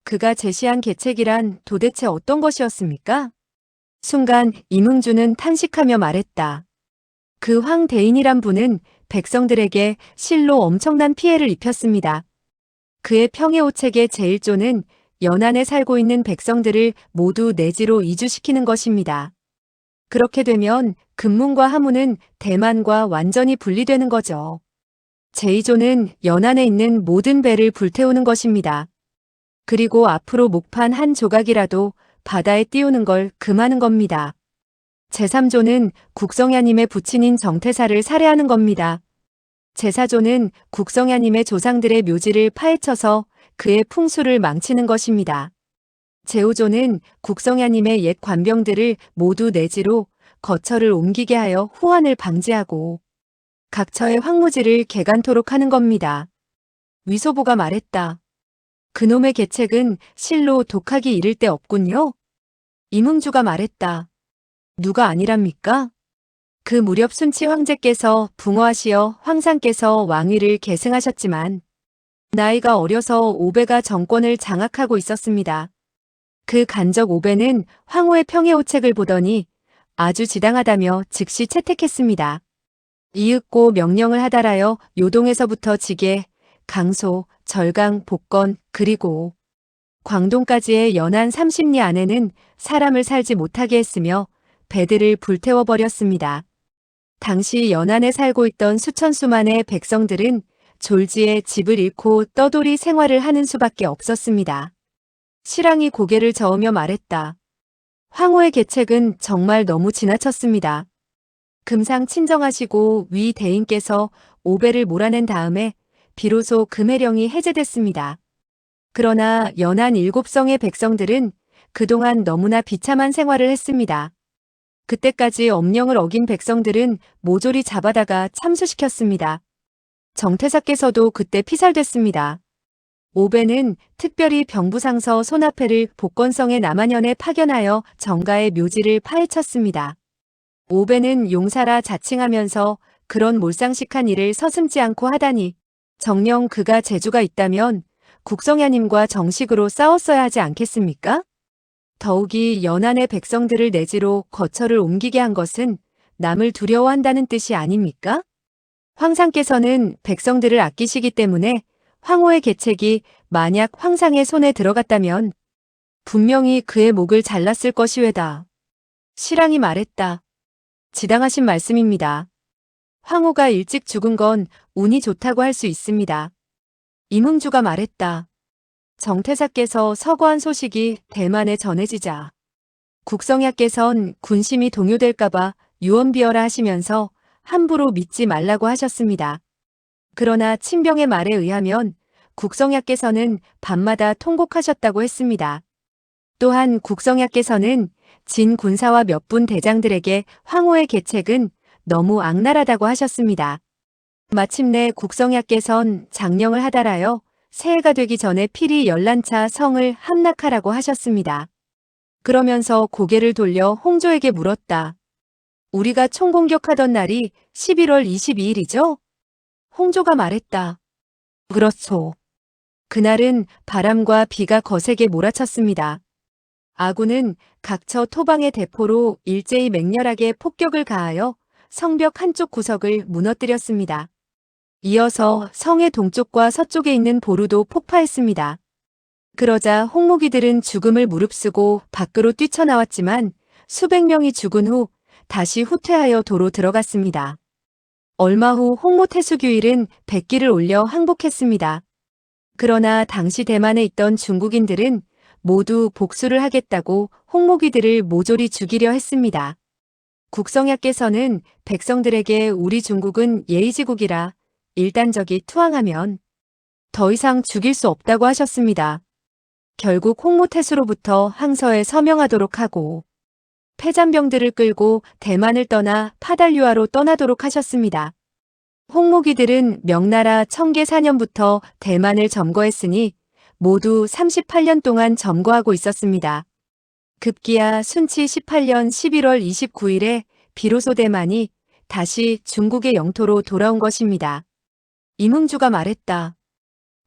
[SPEAKER 1] 그가 제시한 계책이란 도대체 어떤 것이었습니까? 순간 임응주는 탄식하며 말했다. 그 황대인이란 분은 백성들에게 실로 엄청난 피해를 입혔습니다. 그의 평해오책의 제1조는 연안에 살고 있는 백성들을 모두 내지로 이주시키는 것입니다. 그렇게 되면 금문과 하문은 대만과 완전히 분리되는 거죠. 제2조는 연안에 있는 모든 배를 불태우는 것입니다. 그리고 앞으로 목판 한 조각이라도 바다에 띄우는 걸 금하는 겁니다. 제3조는 국성야님의 부친인 정태사를 살해하는 겁니다. 제4조는 국성야님의 조상들의 묘지를 파헤쳐서 그의 풍수를 망치는 것입니다. 제5조는 국성야님의 옛 관병들을 모두 내지로 거처를 옮기게 하여 후환을 방지하고 각처의 황무지를 개간토록 하는 겁니다. 위소보가 말했다. 그놈의 계책은 실로 독하기 이를 데 없군요. 이문주가 말했다. 누가 아니랍니까? 그 무렵 순치 황제께서 붕어하시어 황상께서 왕위를 계승하셨지만 나이가 어려서 오배가 정권을 장악하고 있었습니다. 그 간적 오배는 황후의 평해오책을 보더니 아주 지당하다며 즉시 채택했습니다. 이윽고 명령을 하달하여 요동에서부터 지게, 강소, 절강, 복건, 그리고 광동까지의 연한 30리 안에는 사람을 살지 못하게 했으며 배들을 불태워버렸습니다. 당시 연안에 살고 있던 수천 수만의 백성들은 졸지에 집을 잃고 떠돌이 생활을 하는 수밖에 없었습니다. 실랑이 고개를 저으며 말했다. 황후의 계책은 정말 너무 지나쳤습니다. 금상 친정하시고 위 대인께서 오배를 몰아낸 다음에 비로소 금해령이 해제됐습니다. 그러나 연안 7성의 백성들은 그동안 너무나 비참한 생활을 했습니다. 그때까지 엄령을 어긴 백성들은 모조리 잡아다가 참수시켰습니다. 정태사께서도 그때 피살됐습니다. 오배는 특별히 병부상서 손아패를 복건성의 남한현에 파견하여 정가의 묘지를 파헤쳤습니다. 오배는 용사라 자칭하면서 그런 몰상식한 일을 서슴지 않고 하다니 정녕 그가 재주가 있다면 국성야님과 정식으로 싸웠어야 하지 않겠습니까? 더욱이 연안의 백성들을 내지로 거처를 옮기게 한 것은 남을 두려워한다는 뜻이 아닙니까? 황상께서는 백성들을 아끼시기 때문에 황후의 계책이 만약 황상의 손에 들어갔다면 분명히 그의 목을 잘랐을 것이외다. 실랑이 말했다. 지당하신 말씀입니다. 황후가 일찍 죽은 건 운이 좋다고 할 수 있습니다. 이문주가 말했다. 정태사께서 서거한 소식이 대만에 전해지자 국성야께선 군심이 동요될까봐 유언비어라 하시면서 함부로 믿지 말라고 하셨습니다. 그러나 친병의 말에 의하면 국성야께서는 밤마다 통곡하셨다고 했습니다. 또한 국성야께서는 진 군사와 몇 분 대장들에게 황후의 계책은 너무 악랄하다고 하셨습니다. 마침내 국성야께선 장령을 하달하여 새해가 되기 전에 필히 열란차 성을 함락하라고 하셨습니다. 그러면서 고개를 돌려 홍조에게 물었다. 우리가 총공격하던 날이 11월 22일이죠? 홍조가 말했다. 그렇소. 그날은 바람과 비가 거세게 몰아쳤습니다. 아군은 각처 토방의 대포로 일제히 맹렬하게 폭격을 가하여 성벽 한쪽 구석을 무너뜨렸습니다. 이어서 성의 동쪽과 서쪽에 있는 보루도 폭파했습니다. 그러자 홍무기들은 죽음을 무릅쓰고 밖으로 뛰쳐나왔지만 수백 명이 죽은 후 다시 후퇴하여 도로 들어갔습니다. 얼마 후 홍모태수규일은 백기를 올려 항복했습니다. 그러나 당시 대만에 있던 중국인들은 모두 복수를 하겠다고 홍모기들을 모조리 죽이려 했습니다. 국성야께서는 백성들에게 우리 중국은 예의지국이라 일단적이 투항하면 더 이상 죽일 수 없다고 하셨습니다. 결국 홍모태수로부터 항서에 서명하도록 하고 패잔병들을 끌고 대만을 떠나 파달류아로 떠나도록 하셨습니다. 홍모기들은 명나라 청계 4년부터 대만을 점거했으니 모두 38년 동안 점거하고 있었습니다. 급기야 순치 18년 11월 29일에 비로소 대만이 다시 중국의 영토로 돌아온 것입니다. 이문주가 말했다.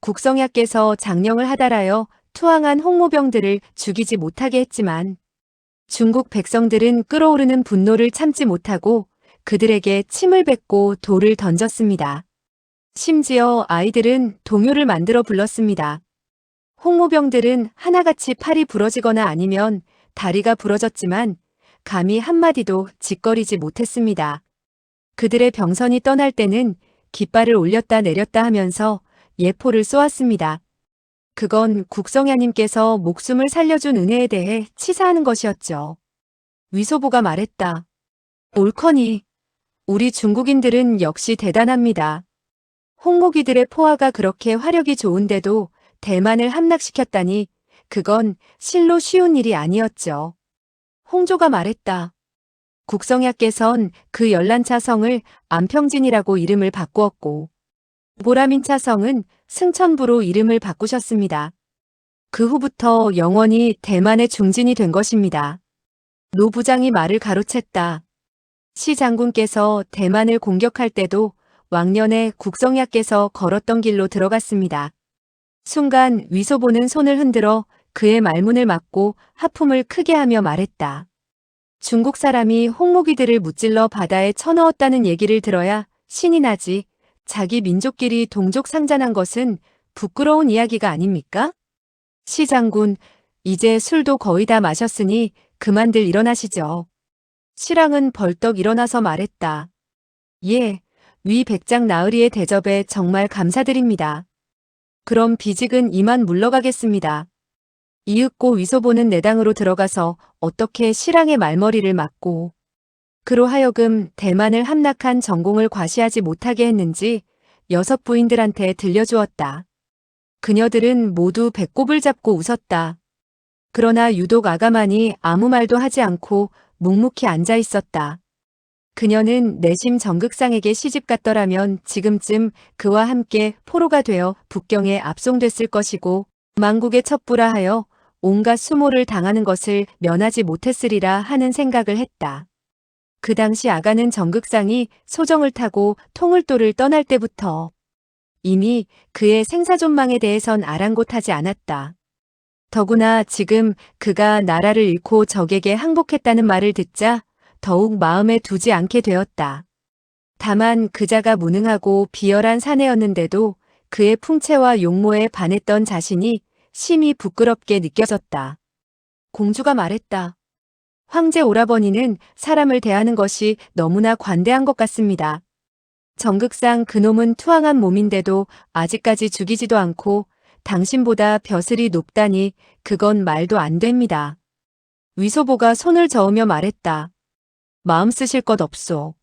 [SPEAKER 1] 국성야께서 장령을 하달하여 투항한 홍모병들을 죽이지 못하게 했지만 중국 백성들은 끓어오르는 분노를 참지 못하고 그들에게 침을 뱉고 돌을 던졌습니다. 심지어 아이들은 동요를 만들어 불렀습니다. 홍모병들은 하나같이 팔이 부러지거나 아니면 다리가 부러졌지만 감히 한마디도 짓거리지 못했습니다. 그들의 병선이 떠날 때는 깃발을 올렸다 내렸다 하면서 예포를 쏘았습니다. 그건 국성야님께서 목숨을 살려준 은혜에 대해 치사하는 것이었죠. 위소보가 말했다. 옳거니 우리 중국인들은 역시 대단합니다. 홍모기들의 포화가 그렇게 화력이 좋은데도 대만을 함락시켰다니 그건 실로 쉬운 일이 아니었죠. 홍조가 말했다. 국성야께선 그 열란차성을 안평진이라고 이름을 바꾸었고 보라민차성은 승천부로 이름을 바꾸셨습니다. 그 후부터 영원히 대만의 중진이 된 것입니다. 노 부장이 말을 가로챘다. 시 장군께서 대만을 공격할 때도 왕년에 국성야께서 걸었던 길로 들어갔습니다. 순간 위소보는 손을 흔들어 그의 말문을 막고 하품을 크게 하며 말했다. 중국 사람이 홍모기들을 무찔러 바다에 쳐넣었다는 얘기를 들어야 신이 나지. 자기 민족끼리 동족 상잔한 것은 부끄러운 이야기가 아닙니까? 시 장군, 이제 술도 거의 다 마셨으니 그만들 일어나시죠. 시랑은 벌떡 일어나서 말했다. 예, 위 백장 나으리의 대접에 정말 감사드립니다. 그럼 비직은 이만 물러가겠습니다. 이윽고 위소보는 내당으로 들어가서 어떻게 시랑의 말머리를 막고 그로 하여금 대만을 함락한 전공을 과시하지 못하게 했는지 여섯 부인들한테 들려주었다. 그녀들은 모두 배꼽을 잡고 웃었다. 그러나 유독 아가만이 아무 말도 하지 않고 묵묵히 앉아 있었다. 그녀는 내심 정극상에게 시집 갔더라면 지금쯤 그와 함께 포로가 되어 북경에 압송됐을 것이고 망국의 첩부라 하여 온갖 수모를 당하는 것을 면하지 못했으리라 하는 생각을 했다. 그 당시 아가는 정극상이 소정을 타고 통을도를 떠날 때부터 이미 그의 생사존망에 대해선 아랑곳하지 않았다. 더구나 지금 그가 나라를 잃고 적에게 항복했다는 말을 듣자 더욱 마음에 두지 않게 되었다. 다만 그자가 무능하고 비열한 사내였는데도 그의 풍채와 용모에 반했던 자신이 심히 부끄럽게 느껴졌다. 공주가 말했다. 황제 오라버니는 사람을 대하는 것이 너무나 관대한 것 같습니다. 정극상 그놈은 투항한 몸인데도 아직까지 죽이지도 않고 당신보다 벼슬이 높다니 그건 말도 안 됩니다. 위소보가 손을 저으며 말했다. 마음 쓰실 것 없소.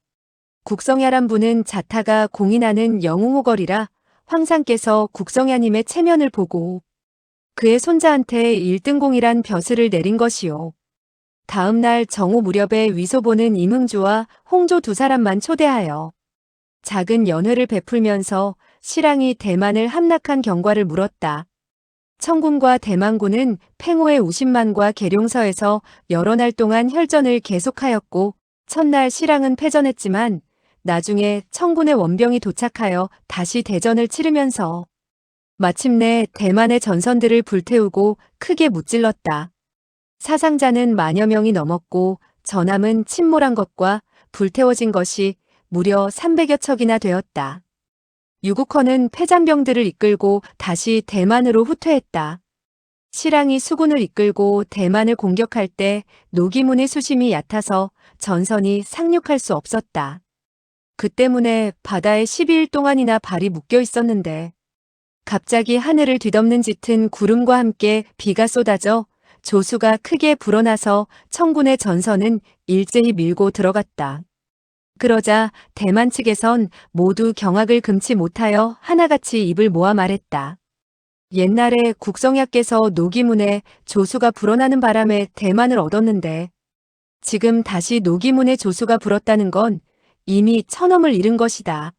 [SPEAKER 1] 국성야란 분은 자타가 공인하는 영웅호걸이라 황상께서 국성야님의 체면을 보고 그의 손자한테 1등공이란 벼슬을 내린 것이요. 다음 날 정오 무렵에 위소보는 임흥주와 홍조 두 사람만 초대하여 작은 연회를 베풀면서 시랑이 대만을 함락한 경과를 물었다. 청군과 대만군은 팽호의 우신만과 계룡서에서 여러 날 동안 혈전을 계속하였고 첫날 시랑은 패전했지만 나중에 청군의 원병이 도착하여 다시 대전을 치르면서 마침내 대만의 전선들을 불태우고 크게 무찔렀다. 사상자는 만여 명이 넘었고 전함은 침몰한 것과 불태워진 것이 무려 300여 척이나 되었다. 유국헌은 패잔병들을 이끌고 다시 대만으로 후퇴했다. 시랑이 수군을 이끌고 대만을 공격할 때 노기문의 수심이 얕아서 전선이 상륙할 수 없었다. 그 때문에 바다에 12일 동안이나 발이 묶여 있었는데 갑자기 하늘을 뒤덮는 짙은 구름과 함께 비가 쏟아져 조수가 크게 불어나서 청군의 전선은 일제히 밀고 들어갔다. 그러자 대만 측에선 모두 경악을 금치 못하여 하나같이 입을 모아 말했다. 옛날에 국성야께서 노기문에 조수가 불어나는 바람에 대만을 얻었는데 지금 다시 노기문에 조수가 불었다는 건 이미 천엄을 잃은 것이다.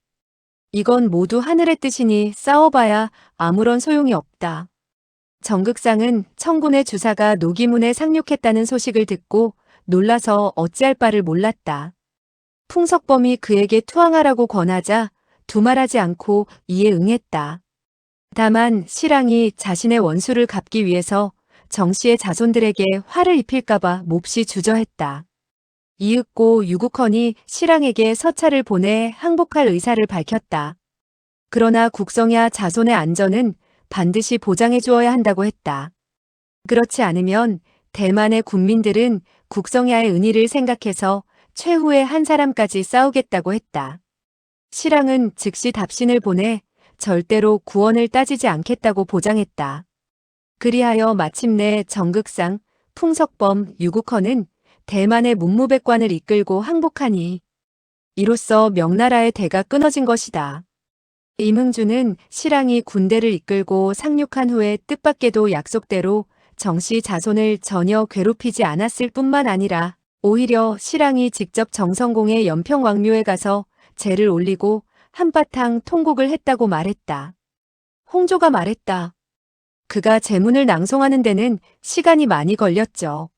[SPEAKER 1] 이건 모두 하늘의 뜻이니 싸워봐야 아무런 소용이 없다. 정극상은 청군의 주사가 노기문에 상륙했다는 소식을 듣고 놀라서 어찌할 바를 몰랐다. 풍석범이 그에게 투항하라고 권하자 두말하지 않고 이에 응했다. 다만 시랑이 자신의 원수를 갚기 위해서 정씨의 자손들에게 화를 입힐까봐 몹시 주저했다. 이윽고 유국헌이 시랑에게 서찰을 보내 항복할 의사를 밝혔다. 그러나 국성야 자손의 안전은 반드시 보장해 주어야 한다고 했다. 그렇지 않으면 대만의 군민들은 국성야의 은희를 생각해서 최후의 한 사람까지 싸우겠다고 했다. 시랑은 즉시 답신을 보내 절대로 구원을 따지지 않겠다고 보장했다. 그리하여 마침내 정극상, 풍석범, 유국헌은 대만의 문무백관을 이끌고 항복하니 이로써 명나라의 대가 끊어진 것이다. 임흥주는 시랑이 군대를 이끌고 상륙한 후에 뜻밖에도 약속대로 정씨 자손을 전혀 괴롭히지 않았을 뿐만 아니라 오히려 시랑이 직접 정성공의 연평왕묘에 가서 제를 올리고 한바탕 통곡을 했다고 말했다. 홍조가 말했다. 그가 제문을 낭송하는 데는 시간이 많이 걸렸죠.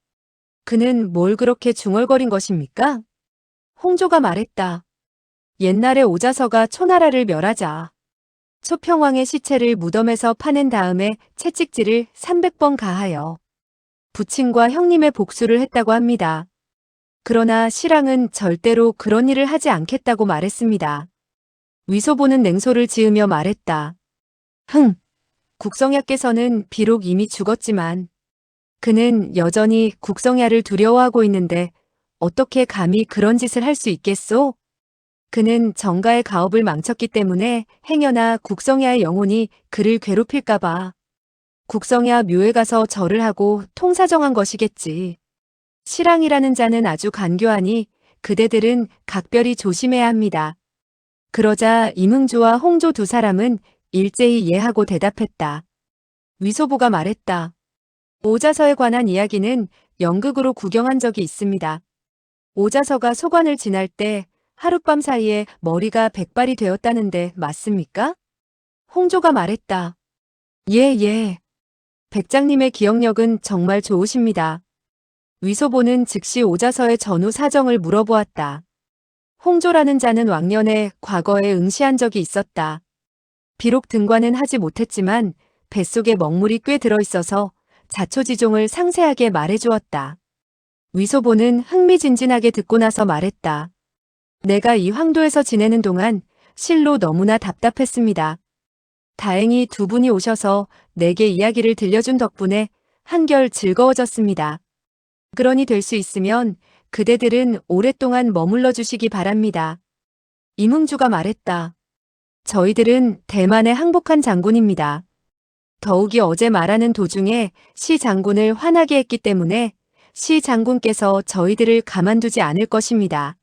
[SPEAKER 1] 그는 뭘 그렇게 중얼거린 것입니까? 홍조가 말했다. 옛날에 오자서가 초나라를 멸하자 초평왕의 시체를 무덤에서 파낸 다음에 채찍질을 300번 가하여 부친과 형님의 복수를 했다고 합니다. 그러나 실왕은 절대로 그런 일을 하지 않겠다고 말했습니다. 위소보는 냉소를 지으며 말했다. 국성야께서는 비록 이미 죽었지만 그는 여전히 국성야를 두려워하고 있는데 어떻게 감히 그런 짓을 할 수 있겠소? 그는 정가의 가업을 망쳤기 때문에 행여나 국성야의 영혼이 그를 괴롭힐까봐 국성야 묘에 가서 절을 하고 통사정한 것이겠지. 실왕이라는 자는 아주 간교하니 그대들은 각별히 조심해야 합니다. 그러자 임흥조와 홍조 두 사람은 일제히 예하고 대답했다. 위소보가 말했다. 오자서에 관한 이야기는 연극으로 구경한 적이 있습니다. 오자서가 소관을 지날 때 하룻밤 사이에 머리가 백발이 되었다는데 맞습니까? 홍조가 말했다. 예. 백장님의 기억력은 정말 좋으십니다. 위소보는 즉시 오자서의 전후 사정을 물어보았다. 홍조라는 자는 왕년에 과거에 응시한 적이 있었다. 비록 등관은 하지 못했지만 뱃속에 먹물이 꽤 들어있어서 자초지종을 상세하게 말해주었다. 위소보는 흥미진진하게 듣고 나서 말했다. 내가 이 황도에서 지내는 동안 실로 너무나 답답했습니다. 다행히 두 분이 오셔서 내게 이야기를 들려준 덕분에 한결 즐거워졌습니다. 그러니 될 수 있으면 그대들은 오랫동안 머물러 주시기 바랍니다. 임흥주가 말했다. 저희들은 대만의 항복한 장군입니다. 더욱이 어제 말하는 도중에 시 장군을 화나게 했기 때문에 시 장군께서 저희들을 가만두지 않을 것입니다.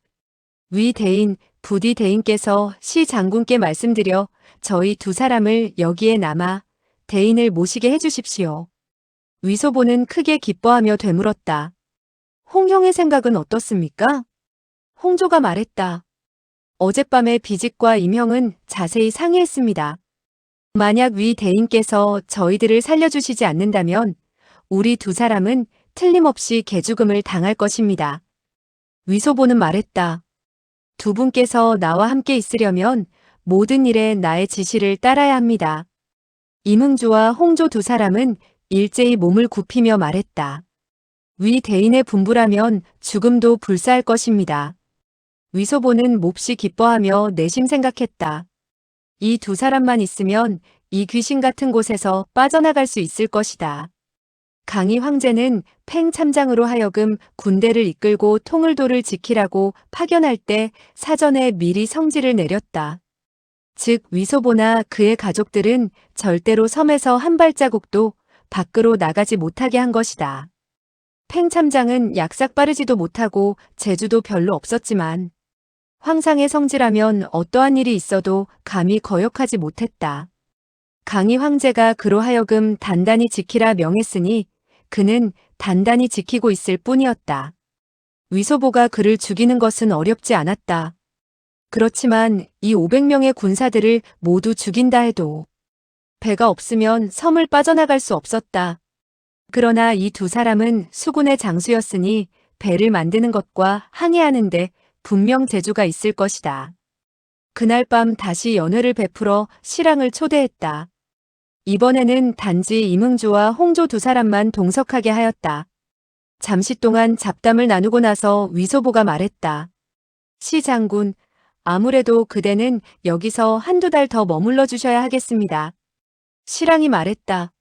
[SPEAKER 1] 위 대인, 부디 대인께서 시 장군께 말씀드려 저희 두 사람을 여기에 남아 대인을 모시게 해주십시오. 위소보는 크게 기뻐하며 되물었다. 홍형의 생각은 어떻습니까? 홍조가 말했다. 어젯밤에 비직과 임형은 자세히 상의했습니다. 만약 위 대인께서 저희들을 살려주시지 않는다면 우리 두 사람은 틀림없이 개죽음을 당할 것입니다. 위소보는 말했다. 두 분께서 나와 함께 있으려면 모든 일에 나의 지시를 따라야 합니다. 임흥조와 홍조 두 사람은 일제히 몸을 굽히며 말했다. 위 대인의 분부라면 죽음도 불사할 것입니다. 위소보는 몹시 기뻐하며 내심 생각했다. 이 두 사람만 있으면 이 귀신 같은 곳에서 빠져나갈 수 있을 것이다. 강희 황제는 팽 참장으로 하여금 군대를 이끌고 통을도를 지키라고 파견할 때 사전에 미리 성지를 내렸다. 즉 위소보나 그의 가족들은 절대로 섬에서 한 발자국도 밖으로 나가지 못하게 한 것이다. 팽 참장은 약삭 빠르지도 못하고 재주도 별로 없었지만 황상의 성지라면 어떠한 일이 있어도 감히 거역하지 못했다. 강희 황제가 그로 하여금 단단히 지키라 명했으니 그는 단단히 지키고 있을 뿐이었다. 위소보가 그를 죽이는 것은 어렵지 않았다. 그렇지만 이 500명의 군사들을 모두 죽인다 해도 배가 없으면 섬을 빠져나갈 수 없었다. 그러나 이 두 사람은 수군의 장수였으니 배를 만드는 것과 항해하는데 분명 재주가 있을 것이다. 그날 밤 다시 연회를 베풀어 실왕을 초대했다. 이번에는 단지 임흥조와 홍조 두 사람만 동석하게 하였다. 잠시 동안 잡담을 나누고 나서 위소보가 말했다. 시 장군, 아무래도 그대는 여기서 한두 달 더 머물러 주셔야 하겠습니다. 실왕이 말했다.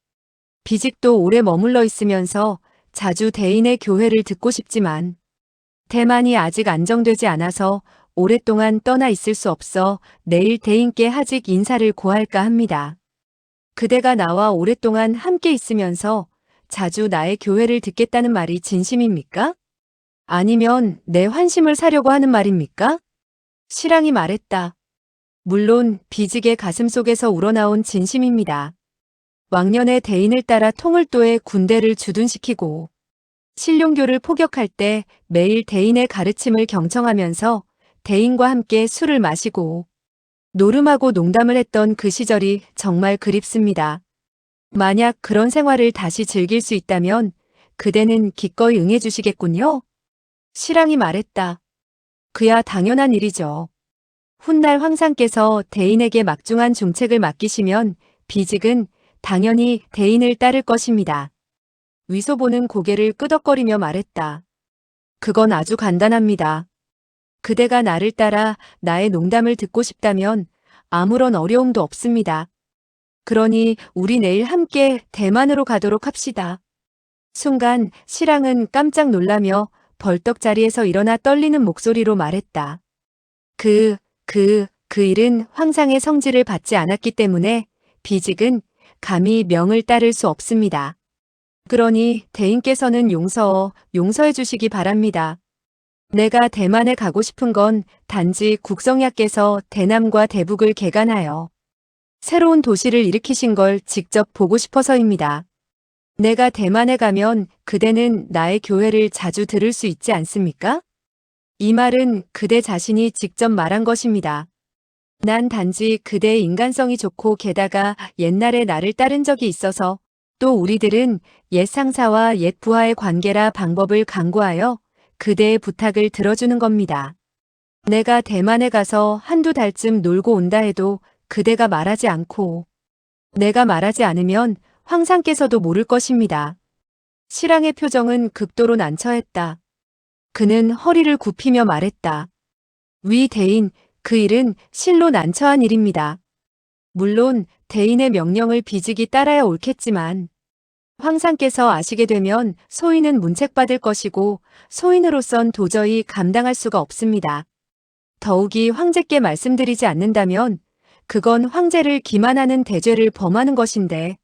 [SPEAKER 1] 비직도 오래 머물러 있으면서 자주 대인의 교회를 듣고 싶지만 대만이 아직 안정되지 않아서 오랫동안 떠나 있을 수 없어 내일 대인께 하직 인사를 고할까 합니다. 그대가 나와 오랫동안 함께 있으면서 자주 나의 교회를 듣겠다는 말이 진심입니까? 아니면 내 환심을 사려고 하는 말입니까? 실왕이 말했다. 물론 비직의 가슴속에서 우러나온 진심입니다. 왕년에 대인을 따라 통을도에 군대를 주둔시키고 신룡교를 포격할 때 매일 대인의 가르침을 경청하면서 대인과 함께 술을 마시고 노름하고 농담을 했던 그 시절이 정말 그립습니다. 만약 그런 생활을 다시 즐길 수 있다면 그대는 기꺼이 응해주시겠군요. 시랑이 말했다. 그야 당연한 일이죠. 훗날 황상께서 대인에게 막중한 중책을 맡기시면 비직은 당연히 대인을 따를 것입니다. 위소보는 고개를 끄덕거리며 말했다. 그건 아주 간단합니다. 그대가 나를 따라 나의 농담을 듣고 싶다면 아무런 어려움도 없습니다. 그러니 우리 내일 함께 대만으로 가도록 합시다. 순간 시랑은 깜짝 놀라며 벌떡 자리에서 일어나 떨리는 목소리로 말했다. 그 일은 황상의 성지를 받지 않았기 때문에 비직은 감히 명을 따를 수 없습니다. 그러니 대인께서는 용서해 주시기 바랍니다. 내가 대만에 가고 싶은 건 단지 국성야께서 대남과 대북을 개간하여 새로운 도시를 일으키신 걸 직접 보고 싶어서입니다. 내가 대만에 가면 그대는 나의 교회를 자주 들을 수 있지 않습니까? 이 말은 그대 자신이 직접 말한 것입니다. 난 단지 그대의 인간성이 좋고 게다가 옛날에 나를 따른 적이 있어서 또 우리들은 옛 상사와 옛 부하의 관계라 방법을 강구하여 그대의 부탁을 들어주는 겁니다. 내가 대만에 가서 한두 달쯤 놀고 온다 해도 그대가 말하지 않고 내가 말하지 않으면 황상께서도 모를 것입니다. 시랑의 표정은 극도로 난처했다. 그는 허리를 굽히며 말했다. 위 대인, 그 일은 실로 난처한 일입니다. 물론 대인의 명령을 비직이 따라야 옳겠지만 황상께서 아시게 되면 소인은 문책받을 것이고 소인으로선 도저히 감당할 수가 없습니다. 더욱이 황제께 말씀드리지 않는다면 그건 황제를 기만하는 대죄를 범하는 것인데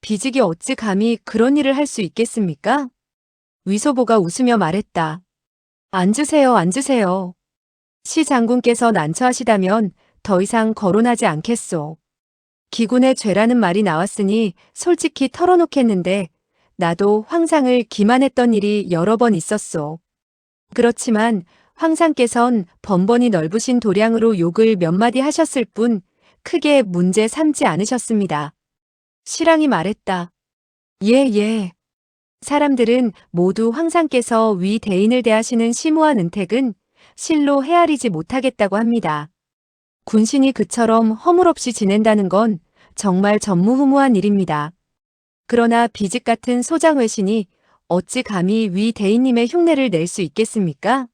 [SPEAKER 1] 비직이 어찌 감히 그런 일을 할 수 있겠습니까? 위소보가 웃으며 말했다. 앉으세요, 앉으세요. 시 장군께서 난처하시다면 더 이상 거론하지 않겠소. 기군의 죄라는 말이 나왔으니 솔직히 털어놓겠는데 나도 황상을 기만했던 일이 여러 번 있었소. 그렇지만 황상께선 번번이 넓으신 도량으로 욕을 몇 마디 하셨을 뿐 크게 문제 삼지 않으셨습니다. 시랑이 말했다. 예. 사람들은 모두 황상께서 위 대인을 대하시는 심오한 은택은 실로 헤아리지 못하겠다고 합니다. 군신이 그처럼 허물없이 지낸다는 건 정말 전무후무한 일입니다. 그러나 비직 같은 소장 외신이 어찌 감히 위 대인님의 흉내를 낼 수 있겠습니까?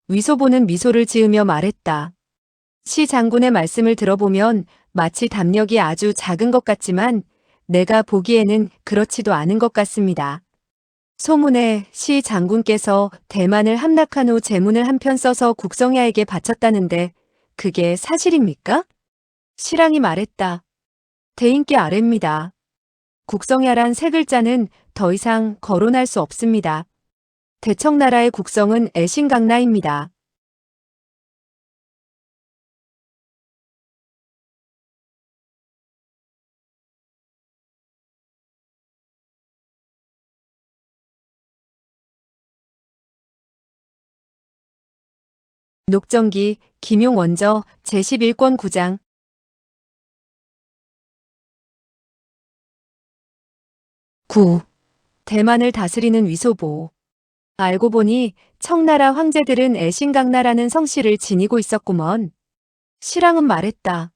[SPEAKER 1] 위소보는 미소를 지으며 말했다. 시 장군의 말씀을 들어보면 마치 담력이 아주 작은 것 같지만 내가 보기에는 그렇지도 않은 것 같습니다. 소문에 시 장군께서 대만을 함락한 후 제문을 한 편 써서 국성야에게 바쳤다는데 그게 사실입니까? 시랑이 말했다. 대인께 아뢰입니다. 국성야란 세 글자는 더 이상 거론할 수 없습니다. 대청나라의 국성은 애신강나입니다. 녹정기 김용원저 제11권 9장 9. 대만을 다스리는 위소보. 알고 보니 청나라 황제들은 애신강나라는 성씨를 지니고 있었구먼. 시랑은 말했다.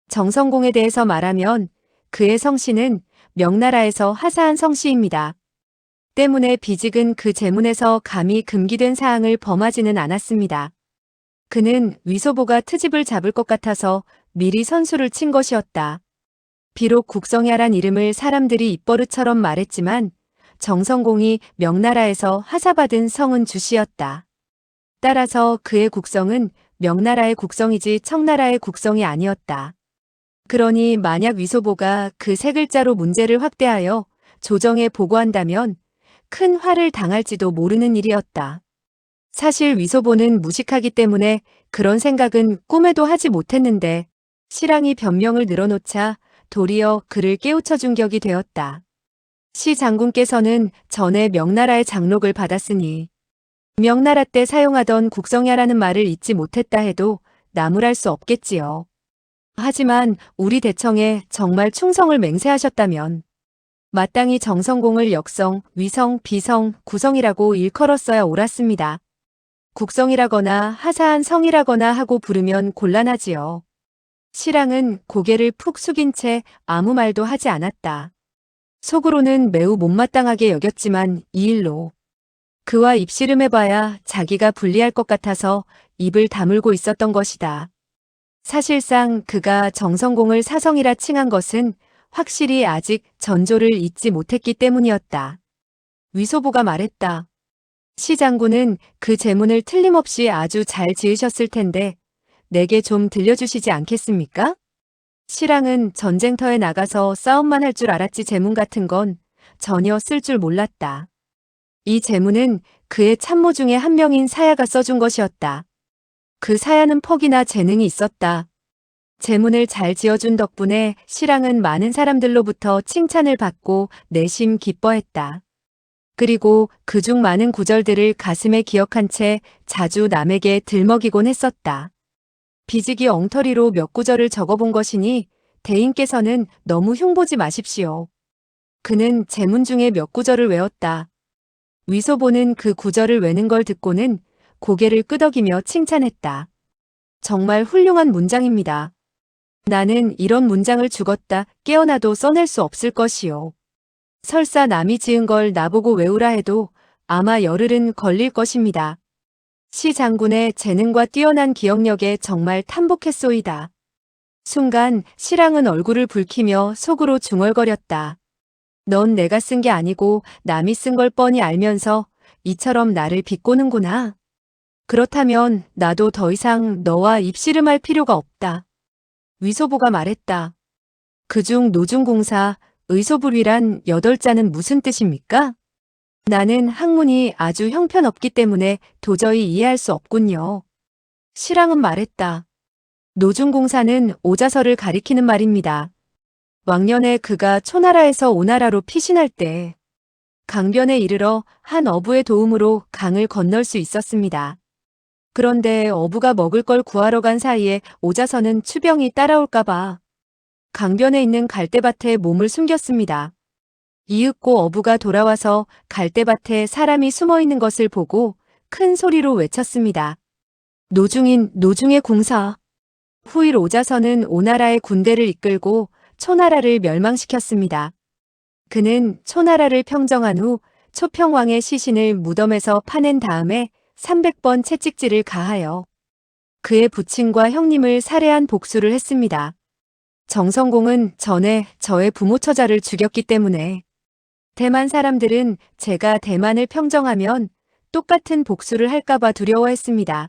[SPEAKER 1] 정성공에 대해서 말하면 그의 성씨는 명나라에서 하사한 성씨입니다. 때문에 비직은 그 제문에서 감히 금기된 사항을 범하지는 않았습니다. 그는 위소보가 트집을 잡을 것 같아서 미리 선수를 친 것이었다. 비록 국성야란 이름을 사람들이 입버릇처럼 말했지만 정성공이 명나라에서 하사받은 성은 주씨였다. 따라서 그의 국성은 명나라의 국성이지 청나라의 국성이 아니었다. 그러니 만약 위소보가 그 세 글자로 문제를 확대하여 조정에 보고한다면 큰 화를 당할지도 모르는 일이었다. 사실 위소보는 무식하기 때문에 그런 생각은 꿈에도 하지 못했는데 시랑이 변명을 늘어놓자 도리어 그를 깨우쳐준 격이 되었다. 시 장군께서는 전에 명나라의 장록을 받았으니 명나라 때 사용하던 국성야라는 말을 잊지 못했다 해도 나무랄 수 없겠지요. 하지만 우리 대청에 정말 충성을 맹세하셨다면 마땅히 정성공을 역성, 위성, 비성, 구성이라고 일컬었어야 옳았습니다. 국성이라거나 하사한 성이라거나 하고 부르면 곤란하지요. 시랑은 고개를 푹 숙인 채 아무 말도 하지 않았다. 속으로는 매우 못마땅하게 여겼지만 이 일로 그와 입씨름해봐야 자기가 불리할 것 같아서 입을 다물고 있었던 것이다. 사실상 그가 정성공을 사성이라 칭한 것은 확실히 아직 전조를 잊지 못했기 때문이었다. 위소보가 말했다. 시 장군은 그 제문을 틀림없이 아주 잘 지으셨을 텐데 내게 좀 들려주시지 않겠습니까? 시랑은 전쟁터에 나가서 싸움만 할 줄 알았지 제문 같은 건 전혀 쓸 줄 몰랐다. 이 제문은 그의 참모 중에 한 명인 사야가 써준 것이었다. 그 사야는 퍽이나 재능이 있었다. 제문을 잘 지어준 덕분에 시랑은 많은 사람들로부터 칭찬을 받고 내심 기뻐했다. 그리고 그중 많은 구절들을 가슴에 기억한 채 자주 남에게 들먹이곤 했었다. 비지기 엉터리로 몇 구절을 적어본 것이니 대인께서는 너무 흉보지 마십시오. 그는 제문 중에 몇 구절을 외웠다. 위소보는 그 구절을 외는 걸 듣고는 고개를 끄덕이며 칭찬했다. 정말 훌륭한 문장입니다. 나는 이런 문장을 죽었다 깨어나도 써낼 수 없을 것이요. 설사 남이 지은 걸 나보고 외우라 해도 아마 열흘은 걸릴 것입니다. 시 장군의 재능과 뛰어난 기억력에 정말 탐복했소이다. 순간 시랑은 얼굴을 붉히며 속으로 중얼거렸다. 넌 내가 쓴 게 아니고 남이 쓴 걸 뻔히 알면서 이처럼 나를 비꼬는구나. 그렇다면 나도 더 이상 너와 입씨름할 필요가 없다. 위소보가 말했다. 그중 노중공사, 의소불위란 8자는 무슨 뜻입니까? 나는 학문이 아주 형편없기 때문에 도저히 이해할 수 없군요. 시랑은 말했다. 노중공사는 오자서를 가리키는 말입니다. 왕년에 그가 초나라에서 오나라로 피신할 때 강변에 이르러 한 어부의 도움으로 강을 건널 수 있었습니다. 그런데 어부가 먹을 걸 구하러 간 사이에 오자서는 추병이 따라올까봐 강변에 있는 갈대밭에 몸을 숨겼습니다. 이윽고 어부가 돌아와서 갈대밭에 사람이 숨어 있는 것을 보고 큰 소리로 외쳤습니다. 노중인 노중의 공사. 후일 오자서는 오나라의 군대를 이끌고 초나라를 멸망시켰습니다. 그는 초나라를 평정한 후 초평왕의 시신을 무덤에서 파낸 다음에 300번 채찍질을 가하여 그의 부친과 형님을 살해한 복수를 했습니다. 정성공은 전에 저의 부모 처자를 죽였기 때문에 대만 사람들은 제가 대만을 평정하면 똑같은 복수를 할까봐 두려워했습니다.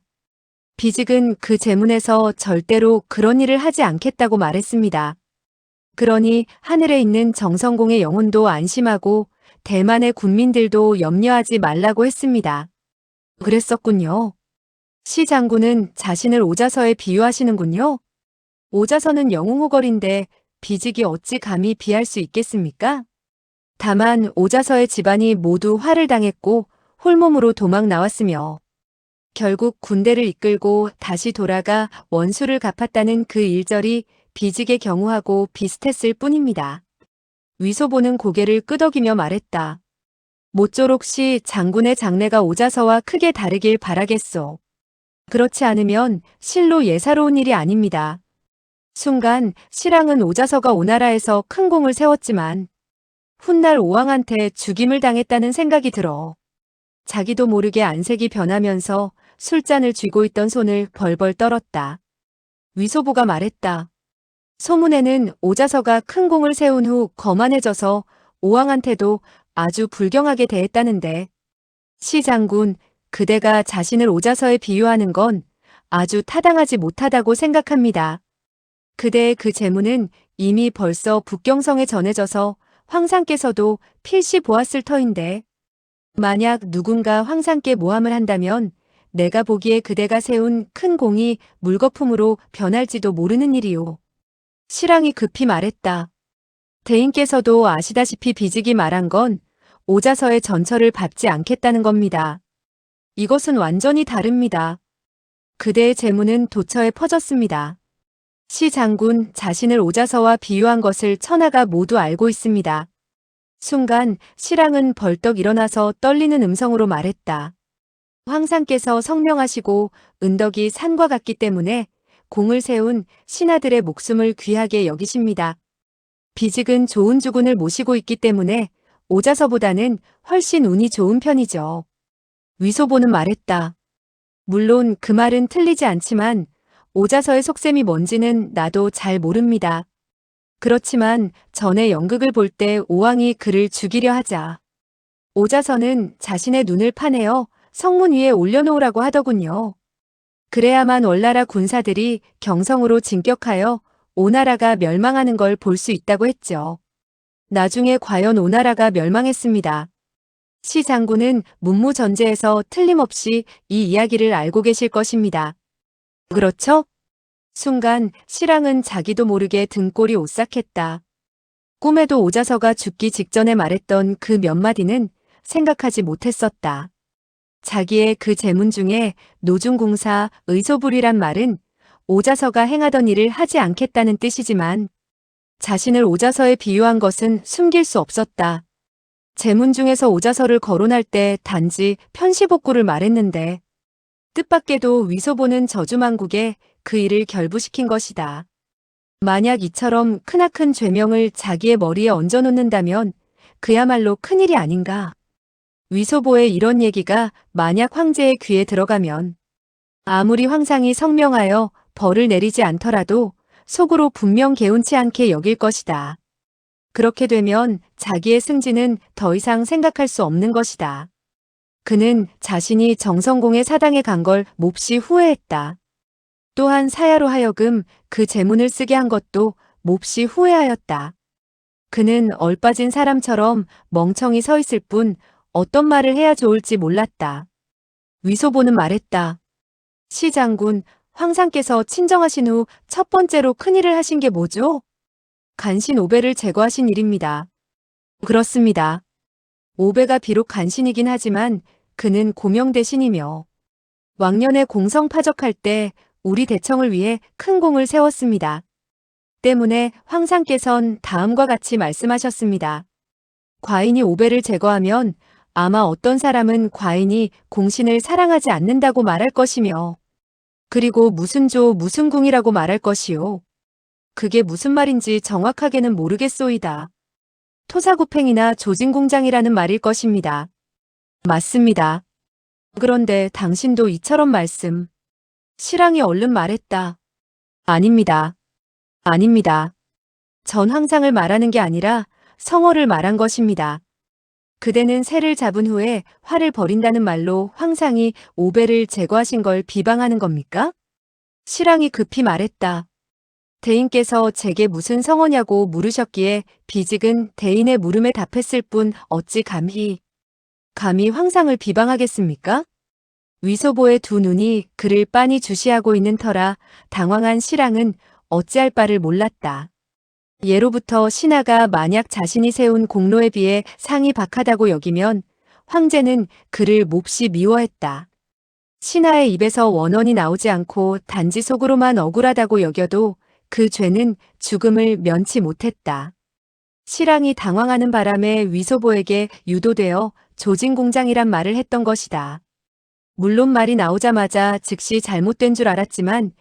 [SPEAKER 1] 비직은 그 제문에서 절대로 그런 일을 하지 않겠다고 말했습니다. 그러니 하늘에 있는 정성공의 영혼도 안심하고 대만의 군민들도 염려하지 말라고 했습니다. 그랬었군요. 시 장군은 자신을 오자서에 비유하시는군요. 오자서는 영웅호걸인데 비직이 어찌 감히 비할 수 있겠습니까? 다만 오자서의 집안이 모두 화를 당했고 홀몸으로 도망 나왔으며 결국 군대를 이끌고 다시 돌아가 원수를 갚았다는 그 일절이 비직의 경우하고 비슷했을 뿐입니다. 위소보는 고개를 끄덕이며 말했다. 모쪼록 시 장군의 장래가 오자서와 크게 다르길 바라겠소. 그렇지 않으면 실로 예사로운 일이 아닙니다. 순간 시랑은 오자서가 오나라에서 큰 공을 세웠지만 훗날 오왕한테 죽임을 당했다는 생각이 들어 자기도 모르게 안색이 변하면서 술잔을 쥐고 있던 손을 벌벌 떨었다. 위소보가 말했다. 소문에는 오자서가 큰 공을 세운 후 거만해져서 오왕한테도 아주 불경하게 대했다는데 시 장군, 그대가 자신을 오자서에 비유하는 건 아주 타당하지 못하다고 생각합니다. 그대의 그 재문은 이미 벌써 북경성에 전해져서 황상께서도 필시 보았을 터인데 만약 누군가 황상께 모함을 한다면 내가 보기에 그대가 세운 큰 공이 물거품으로 변할지도 모르는 일이오. 시랑이 급히 말했다. 대인께서도 아시다시피 비직이 말한 건 오자서의 전처를 밟지 않겠다는 겁니다. 이것은 완전히 다릅니다. 그대의 재문은 도처에 퍼졌습니다. 시 장군 자신을 오자서와 비유한 것을 천하가 모두 알고 있습니다. 순간 신랑은 벌떡 일어나서 떨리는 음성으로 말했다. 황상께서 성명하시고 은덕이 산과 같기 때문에 공을 세운 신하들의 목숨을 귀하게 여기십니다. 비직은 좋은 주군을 모시고 있기 때문에 오자서보다는 훨씬 운이 좋은 편이죠. 위소보는 말했다. 물론 그 말은 틀리지 않지만 오자서의 속셈이 뭔지는 나도 잘 모릅니다. 그렇지만 전에 연극을 볼 때 오왕이 그를 죽이려 하자 오자서는 자신의 눈을 파내어 성문 위에 올려놓으라고 하더군요. 그래야만 월나라 군사들이 경성으로 진격하여 오나라가 멸망하는 걸 볼 수 있다고 했죠. 나중에 과연 오나라가 멸망했습니다. 시 장군은 문무전제에서 틀림없이 이 이야기를 알고 계실 것입니다. 그렇죠? 순간 시랑은 자기도 모르게 등골이 오싹했다. 꿈에도 오자서가 죽기 직전에 말했던 그 몇 마디는 생각하지 못했었다. 자기의 그 제문 중에 노중공사 의소불이란 말은 오자서가 행하던 일을 하지 않겠다는 뜻이지만 자신을 오자서에 비유한 것은 숨길 수 없었다. 제문 중에서 오자서를 거론할 때 단지 편시복구를 말했는데 뜻밖에도 위소보는 저주망국에 그 일을 결부시킨 것이다. 만약 이처럼 크나큰 죄명을 자기의 머리에 얹어놓는다면 그야말로 큰일이 아닌가. 위소보의 이런 얘기가 만약 황제의 귀에 들어가면 아무리 황상이 성명하여 벌을 내리지 않더라도 속으로 분명 개운치 않게 여길 것이다. 그렇게 되면 자기의 승진은 더 이상 생각할 수 없는 것이다. 그는 자신이 정성공의 사당에 간 걸 몹시 후회했다. 또한 사야로 하여금 그 제문을 쓰게 한 것도 몹시 후회하였다. 그는 얼빠진 사람처럼 멍청이 서 있을 뿐 어떤 말을 해야 좋을지 몰랐다. 위소보는 말했다. 시 장군, 황상께서 친정하신 후 첫 번째로 큰일을 하신 게 뭐죠? 간신 오배를 제거하신 일입니다. 그렇습니다. 오배가 비록 간신이긴 하지만 그는 고명대신이며 왕년에 공성 파적할 때 우리 대청을 위해 큰 공을 세웠습니다. 때문에 황상께선 다음과 같이 말씀하셨습니다. 과인이 오배를 제거하면 아마 어떤 사람은 과인이 공신을 사랑하지 않는다고 말할 것이며 그리고 무슨 조 무슨 궁이라고 말할 것이요. 그게 무슨 말인지 정확하게는 모르겠소이다. 토사구팽이나 조진공장이라는 말일 것입니다. 맞습니다. 그런데 당신도 이처럼 말씀. 시랑이 얼른 말했다. 아닙니다. 아닙니다. 전 황상을 말하는 게 아니라 성어를 말한 것입니다. 그대는 새를 잡은 후에 활을 버린다는 말로 황상이 오배를 제거하신 걸 비방하는 겁니까? 시랑이 급히 말했다. 대인께서 제게 무슨 성어냐고 물으셨기에 비직은 대인의 물음에 답했을 뿐 어찌 감히 황상을 비방하겠습니까? 위소보의 두 눈이 그를 빤히 주시하고 있는 터라 당황한 시랑은 어찌할 바를 몰랐다. 예로부터 신하가 만약 자신이 세운 공로에 비해 상이 박하다고 여기면 황제는 그를 몹시 미워했다. 신하의 입에서 원언이 나오지 않고 단지 속으로만 억울하다고 여겨도 그 죄는 죽음을 면치 못했다. 시랑이 당황하는 바람에 위소보에게 유도되어 조진공장이란 말을 했던 것이다. 물론 말이 나오자마자 즉시 잘못된 줄 알았지만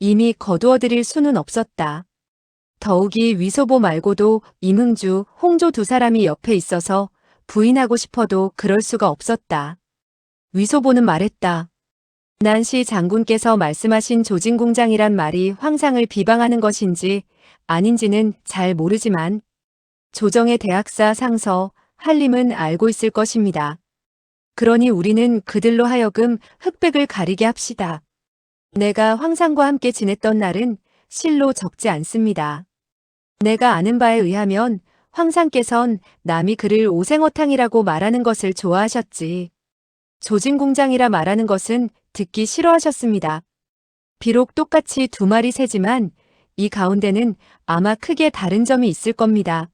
[SPEAKER 1] 이미 거두어들일 수는 없었다. 더욱이 위소보 말고도 임흥주, 홍조 두 사람이 옆에 있어서 부인하고 싶어도 그럴 수가 없었다. 위소보는 말했다. 난시 장군께서 말씀하신 조진공장이란 말이 황상을 비방하는 것인지 아닌지는 잘 모르지만 조정의 대학사 상서, 한림은 알고 있을 것입니다. 그러니 우리는 그들로 하여금 흑백을 가리게 합시다. 내가 황상과 함께 지냈던 날은 실로 적지 않습니다. 내가 아는 바에 의하면 황상께선 남이 그를 오생어탕이라고 말하는 것을 좋아하셨지. 조진공장이라 말하는 것은 듣기 싫어하셨습니다. 비록 똑같이 두 마리 새지만 이 가운데는 아마 크게 다른 점이 있을 겁니다.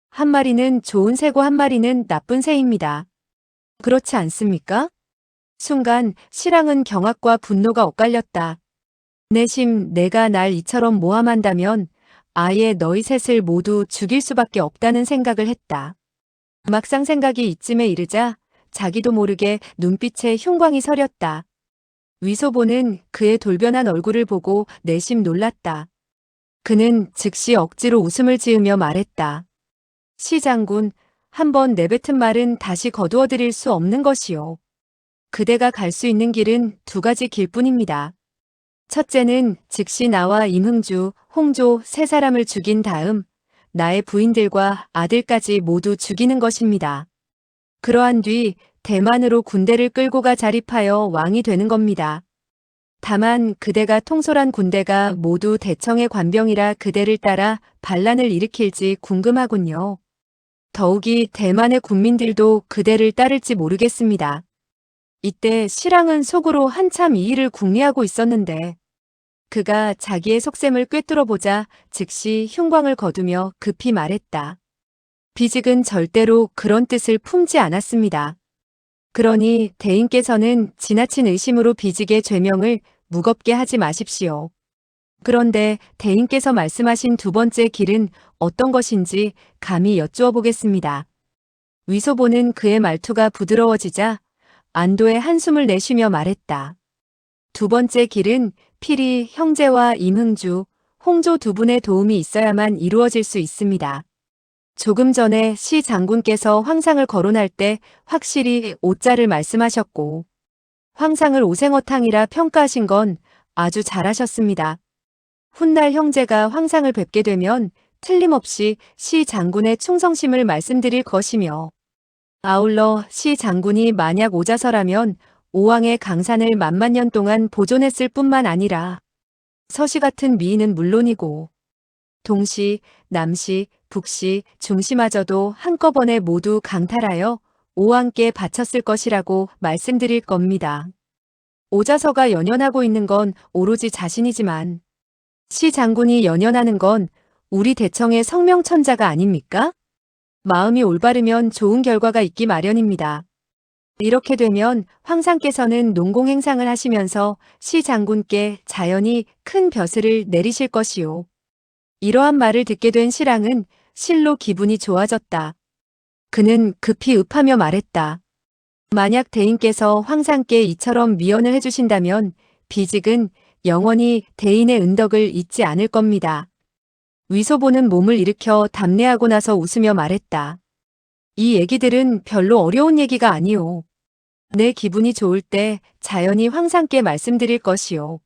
[SPEAKER 1] 한 마리는 좋은 새고 한 마리는 나쁜 새입니다. 그렇지 않습니까? 순간 시랑은 경악과 분노가 엇갈렸다. 내심 내가 날 이처럼 모함한다면 아예 너희 셋을 모두 죽일 수밖에 없다는 생각을 했다. 막상 생각이 이쯤에 이르자 자기도 모르게 눈빛에 흉광이 서렸다. 위소보는 그의 돌변한 얼굴을 보고 내심 놀랐다. 그는 즉시 억지로 웃음을 지으며 말했다. 시 장군, 한번 내뱉은 말은 다시 거두어드릴 수 없는 것이요. 그대가 갈 수 있는 길은 두 가지 길뿐입니다. 첫째는 즉시 나와 임흥주, 홍조 세 사람을 죽인 다음 나의 부인들과 아들까지 모두 죽이는 것입니다. 그러한 뒤 대만으로 군대를 끌고 가 자립하여 왕이 되는 겁니다. 다만 그대가 통솔한 군대가 모두 대청의 관병이라 그대를 따라 반란을 일으킬지 궁금하군요. 더욱이 대만의 군민들도 그대를 따를지 모르겠습니다. 이때 실랑은 속으로 한참 이 일을 궁리하고 있었는데 그가 자기의 속셈을 꿰뚫어 보자 즉시 흉광을 거두며 급히 말했다. 비직은 절대로 그런 뜻을 품지 않았습니다. 그러니 대인께서는 지나친 의심으로 비직의 죄명을 무겁게 하지 마십시오. 그런데 대인께서 말씀하신 두 번째 길은 어떤 것인지 감히 여쭈어 보겠습니다. 위소보는 그의 말투가 부드러워지자 안도의 한숨을 내쉬며 말했다. 두 번째 길은 필히 형제와 임흥주, 홍조 두 분의 도움이 있어야만 이루어질 수 있습니다. 조금 전에 시 장군께서 황상을 거론할 때 확실히 오자를 말씀하셨고 황상을 오생어탕이라 평가하신 건 아주 잘하셨습니다. 훗날 형제가 황상을 뵙게 되면 틀림없이 시 장군의 충성심을 말씀드릴 것이며 아울러 시 장군이 만약 오자서라면 오왕의 강산을 만만 년 동안 보존했을 뿐만 아니라 서시 같은 미인은 물론이고 동시, 남시, 북시, 중시마저도 한꺼번에 모두 강탈하여 오왕께 바쳤을 것이라고 말씀드릴 겁니다. 오자서가 연연하고 있는 건 오로지 자신이지만 시 장군이 연연하는 건 우리 대청의 성명천자가 아닙니까? 마음이 올바르면 좋은 결과가 있기 마련입니다. 이렇게 되면 황상께서는 농공행상을 하시면서 시 장군께 자연히 큰 벼슬을 내리실 것이요. 이러한 말을 듣게 된 실랑은 실로 기분이 좋아졌다. 그는 급히 읍하며 말했다. 만약 대인께서 황상께 이처럼 미언을 해주신다면 비직은 영원히 대인의 은덕을 잊지 않을 겁니다. 위소보는 몸을 일으켜 답례하고 나서 웃으며 말했다. 이 얘기들은 별로 어려운 얘기가 아니오. 내 기분이 좋을 때 자연히 황상께 말씀드릴 것이오.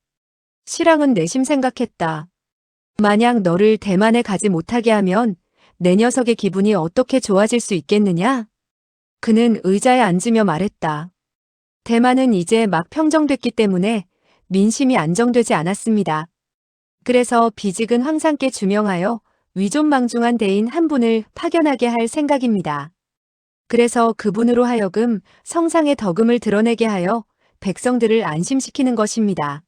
[SPEAKER 1] 실랑은 내심 생각했다. 만약 너를 대만에 가지 못하게 하면 내 녀석의 기분이 어떻게 좋아질 수 있겠느냐? 그는 의자에 앉으며 말했다. 대만은 이제 막 평정됐기 때문에 민심이 안정되지 않았습니다. 그래서 비직은 황상께 주명하여 위존망중한 대인 한 분을 파견하게 할 생각입니다. 그래서 그분으로 하여금 성상의 덕음을 드러내게 하여 백성들을 안심시키는 것입니다.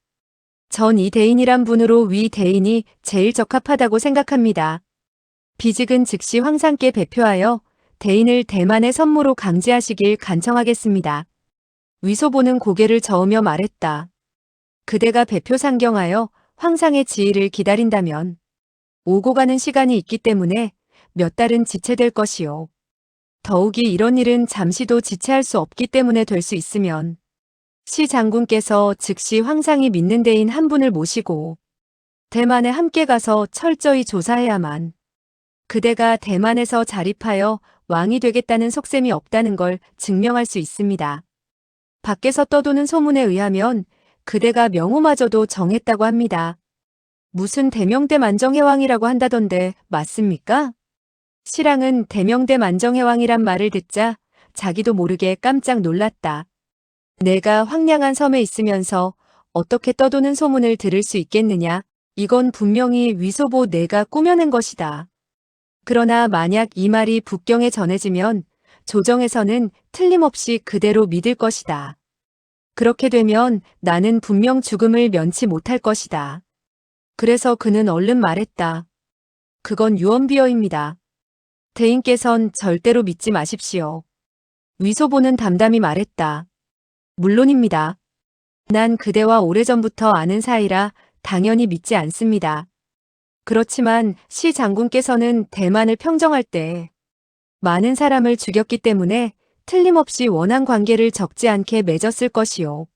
[SPEAKER 1] 전 이 대인이란 분으로 위 대인이 제일 적합하다고 생각합니다. 비직은 즉시 황상께 배표하여 대인을 대만의 선무로 강제하시길 간청하겠습니다. 위소보는 고개를 저으며 말했다. 그대가 배표 상경하여 황상의 지휘를 기다린다면 오고 가는 시간이 있기 때문에 몇 달은 지체될 것이요. 더욱이 이런 일은 잠시도 지체할 수 없기 때문에 될 수 있으면 시 장군께서 즉시 황상이 믿는 대인 한 분을 모시고 대만에 함께 가서 철저히 조사해야만 그대가 대만에서 자립하여 왕이 되겠다는 속셈이 없다는 걸 증명할 수 있습니다. 밖에서 떠도는 소문에 의하면 그대가 명호마저도 정했다고 합니다. 무슨 대명대 만정해왕이라고 한다던데 맞습니까? 실랑은 대명대 만정해왕이란 말을 듣자 자기도 모르게 깜짝 놀랐다. 내가 황량한 섬에 있으면서 어떻게 떠도는 소문을 들을 수 있겠느냐? 이건 분명히 위소보 내가 꾸며낸 것이다. 그러나 만약 이 말이 북경에 전해지면 조정에서는 틀림없이 그대로 믿을 것이다. 그렇게 되면 나는 분명 죽음을 면치 못할 것이다. 그래서 그는 얼른 말했다. 그건 유언비어입니다. 대인께선 절대로 믿지 마십시오. 위소보는 담담히 말했다. 물론입니다. 난 그대와 오래전부터 아는 사이라 당연히 믿지 않습니다. 그렇지만 시 장군께서는 대만을 평정할 때 많은 사람을 죽였기 때문에 틀림없이 원한 관계를 적지 않게 맺었을 것이요.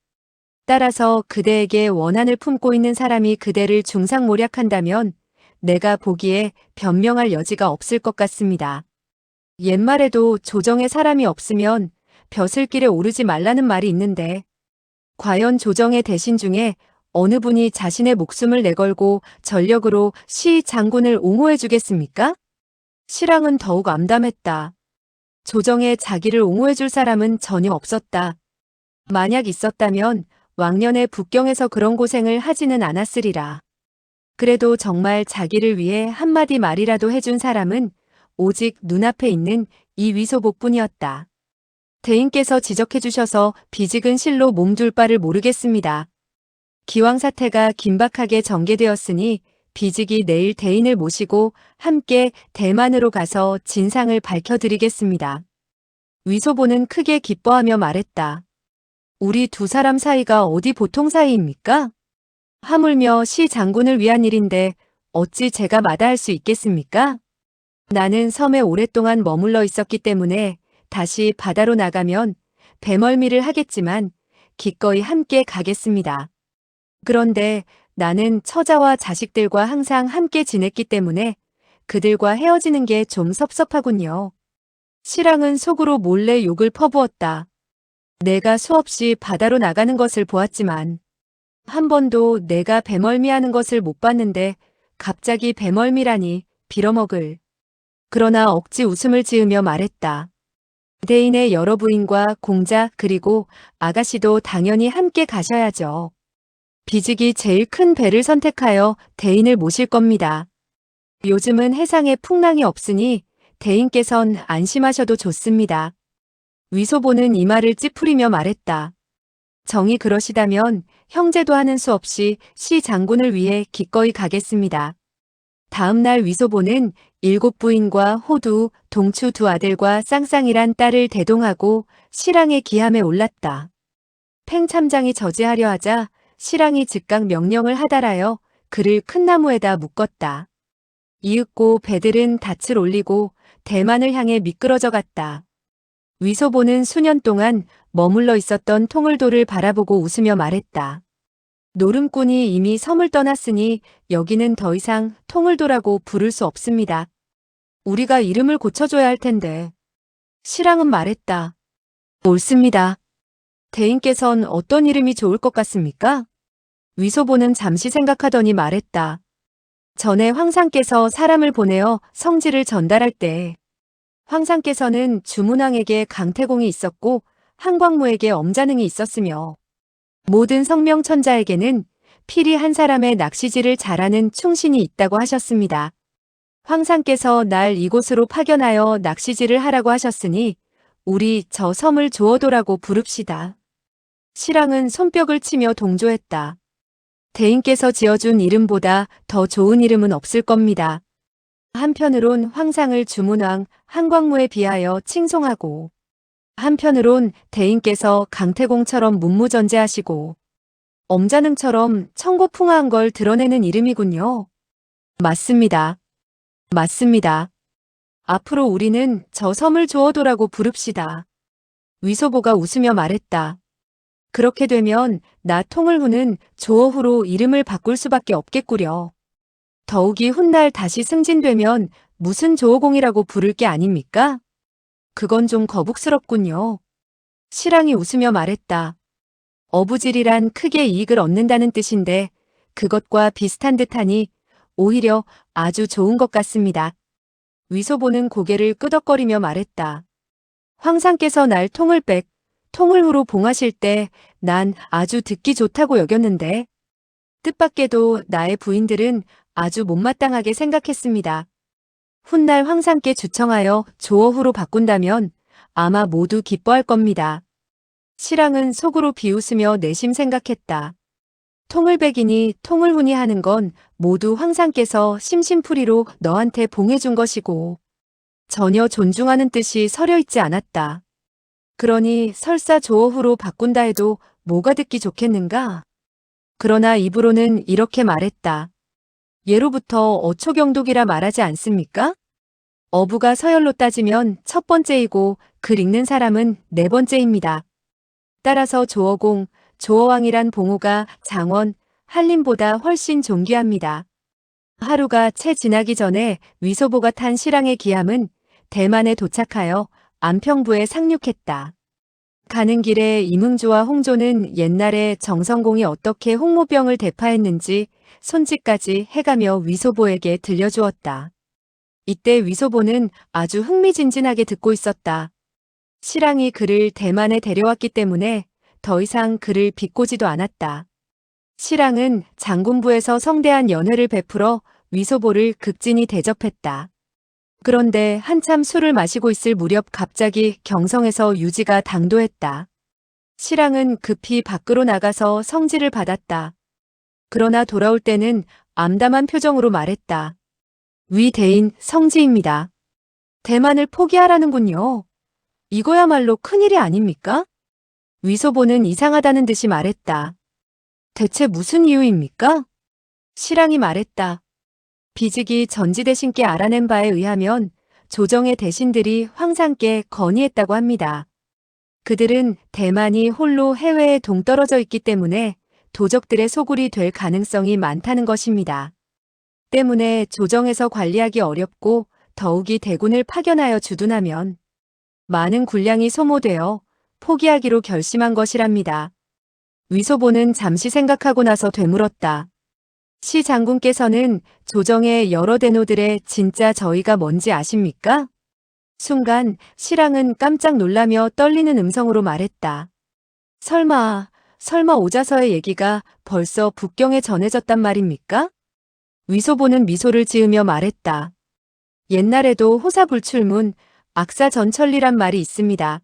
[SPEAKER 1] 따라서 그대에게 원한을 품고 있는 사람이 그대를 중상모략한다면 내가 보기에 변명할 여지가 없을 것 같습니다. 옛말에도 조정에 사람이 없으면 벼슬길에 오르지 말라는 말이 있는데 과연 조정의 대신 중에 어느 분이 자신의 목숨을 내걸고 전력으로 시 장군을 옹호해 주겠습니까? 시랑은 더욱 암담했다. 조정에 자기를 옹호해 줄 사람은 전혀 없었다. 만약 있었다면 왕년에 북경에서 그런 고생을 하지는 않았으리라. 그래도 정말 자기를 위해 한마디 말이라도 해준 사람은 오직 눈앞에 있는 이 위소복뿐이었다. 대인께서 지적해 주셔서 비직은 실로 몸둘 바를 모르겠습니다. 기왕 사태가 긴박하게 전개되었으니 비직이 내일 대인을 모시고 함께 대만으로 가서 진상을 밝혀드리겠습니다. 위소보는 크게 기뻐하며 말했다. 우리 두 사람 사이가 어디 보통 사이입니까? 하물며 시 장군을 위한 일인데 어찌 제가 마다할 수 있겠습니까? 나는 섬에 오랫동안 머물러 있었기 때문에 다시 바다로 나가면 배멀미를 하겠지만 기꺼이 함께 가겠습니다. 그런데 나는 처자와 자식들과 항상 함께 지냈기 때문에 그들과 헤어지는 게 좀 섭섭하군요. 시랑은 속으로 몰래 욕을 퍼부었다. 내가 수없이 바다로 나가는 것을 보았지만 한 번도 내가 배멀미하는 것을 못 봤는데 갑자기 배멀미라니 빌어먹을. 그러나 억지 웃음을 지으며 말했다. 대인의 여러 부인과 공자 그리고 아가씨도 당연히 함께 가셔야죠. 비직이 제일 큰 배를 선택하여 대인을 모실 겁니다. 요즘은 해상에 풍랑이 없으니 대인께선 안심하셔도 좋습니다. 위소보는 이마를 찌푸리며 말했다. 정이 그러시다면 형제도 하는 수 없이 시 장군을 위해 기꺼이 가겠습니다. 다음 날 위소보는 7부인과 호두, 동추 2아들과 쌍쌍이란 딸을 대동하고 시랑의 기함에 올랐다. 팽참장이 저지하려 하자 시랑이 즉각 명령을 하달하여 그를 큰 나무에다 묶었다. 이윽고 배들은 닻을 올리고 대만을 향해 미끄러져 갔다. 위소보는 수년 동안 머물러 있었던 통을도를 바라보고 웃으며 말했다. 노름꾼이 이미 섬을 떠났으니 여기는 더 이상 통을도라고 부를 수 없습니다. 우리가 이름을 고쳐줘야 할 텐데. 시랑은 말했다. 옳습니다. 대인께선 어떤 이름이 좋을 것 같습니까? 위소보는 잠시 생각하더니 말했다. 전에 황상께서 사람을 보내어 성지를 전달할 때 황상께서는 주문왕에게 강태공이 있었고 한광무에게 엄자능이 있었으며 모든 성명천자에게는 필히 한 사람의 낚시질을 잘하는 충신이 있다고 하셨습니다. 황상께서 날 이곳으로 파견하여 낚시질을 하라고 하셨으니 우리 저 섬을 조어도라고 부릅시다. 시랑은 손뼉을 치며 동조했다. 대인께서 지어준 이름보다 더 좋은 이름은 없을 겁니다. 한편으론 황상을 주문왕 한광무에 비하여 칭송하고 한편으론 대인께서 강태공처럼 문무전제하시고 엄자능처럼 천고풍화한 걸 드러내는 이름이군요. 맞습니다. 맞습니다. 앞으로 우리는 저 섬을 조어도라고 부릅시다. 위소보가 웃으며 말했다. 그렇게 되면 나 통을후는 조어후로 이름을 바꿀 수밖에 없겠구려. 더욱이 훗날 다시 승진되면 무슨 조어공이라고 부를 게 아닙니까? 그건 좀 거북스럽군요. 시랑이 웃으며 말했다. 어부질이란 크게 이익을 얻는다는 뜻인데 그것과 비슷한 듯하니 오히려 아주 좋은 것 같습니다. 위소보는 고개를 끄덕거리며 말했다. 황상께서 날 통을후로 봉하실 때 난 아주 듣기 좋다고 여겼는데 뜻밖에도 나의 부인들은 아주 못마땅하게 생각했습니다. 훗날 황상께 주청하여 조어후로 바꾼다면 아마 모두 기뻐할 겁니다. 시랑은 속으로 비웃으며 내심 생각했다. 통을백이니 통을훈이 하는 건 모두 황상께서 심심풀이로 너한테 봉해준 것이고 전혀 존중하는 뜻이 서려있지 않았다. 그러니 설사 조어후로 바꾼다 해도 뭐가 듣기 좋겠는가? 그러나 입으로는 이렇게 말했다. 예로부터 어초경독이라 말하지 않습니까? 어부가 서열로 따지면 첫 번째이고 글 읽는 사람은 네 번째입니다. 따라서 조어공, 조어왕이란 봉호가 장원, 한림보다 훨씬 존귀합니다. 하루가 채 지나기 전에 위소보가 탄 실랑의 기함은 대만에 도착하여 안평부에 상륙했다. 가는 길에 이문조와 홍조는 옛날에 정성공이 어떻게 홍모병을 대파했는지 손짓까지 해가며 위소보에게 들려주었다. 이때 위소보는 아주 흥미진진하게 듣고 있었다. 실랑이 그를 대만에 데려왔기 때문에 더 이상 그를 비꼬지도 않았다. 실랑은 장군부에서 성대한 연회를 베풀어 위소보를 극진히 대접했다. 그런데 한참 술을 마시고 있을 무렵 갑자기 경성에서 유지가 당도했다. 실랑은 급히 밖으로 나가서 성지를 받았다. 그러나 돌아올 때는 암담한 표정으로 말했다. 위 대인 성지입니다. 대만을 포기하라는군요. 이거야말로 큰일이 아닙니까? 위소보는 이상하다는 듯이 말했다. 대체 무슨 이유입니까? 실랑이 말했다. 비직이 전지대신께 알아낸 바에 의하면 조정의 대신들이 황상께 건의했다고 합니다. 그들은 대만이 홀로 해외에 동떨어져 있기 때문에 도적들의 소굴이 될 가능성이 많다는 것입니다. 때문에 조정에서 관리하기 어렵고 더욱이 대군을 파견하여 주둔하면 많은 군량이 소모되어 포기하기로 결심한 것이랍니다. 위소보는 잠시 생각하고 나서 되물었다. 시 장군께서는 조정의 여러 대노들의 진짜 저희가 뭔지 아십니까? 순간 실랑은 깜짝 놀라며 떨리는 음성으로 말했다. 설마 오자서의 얘기가 벌써 북경에 전해졌단 말입니까? 위소보는 미소를 지으며 말했다. 옛날에도 호사불출문, 악사전천리란 말이 있습니다.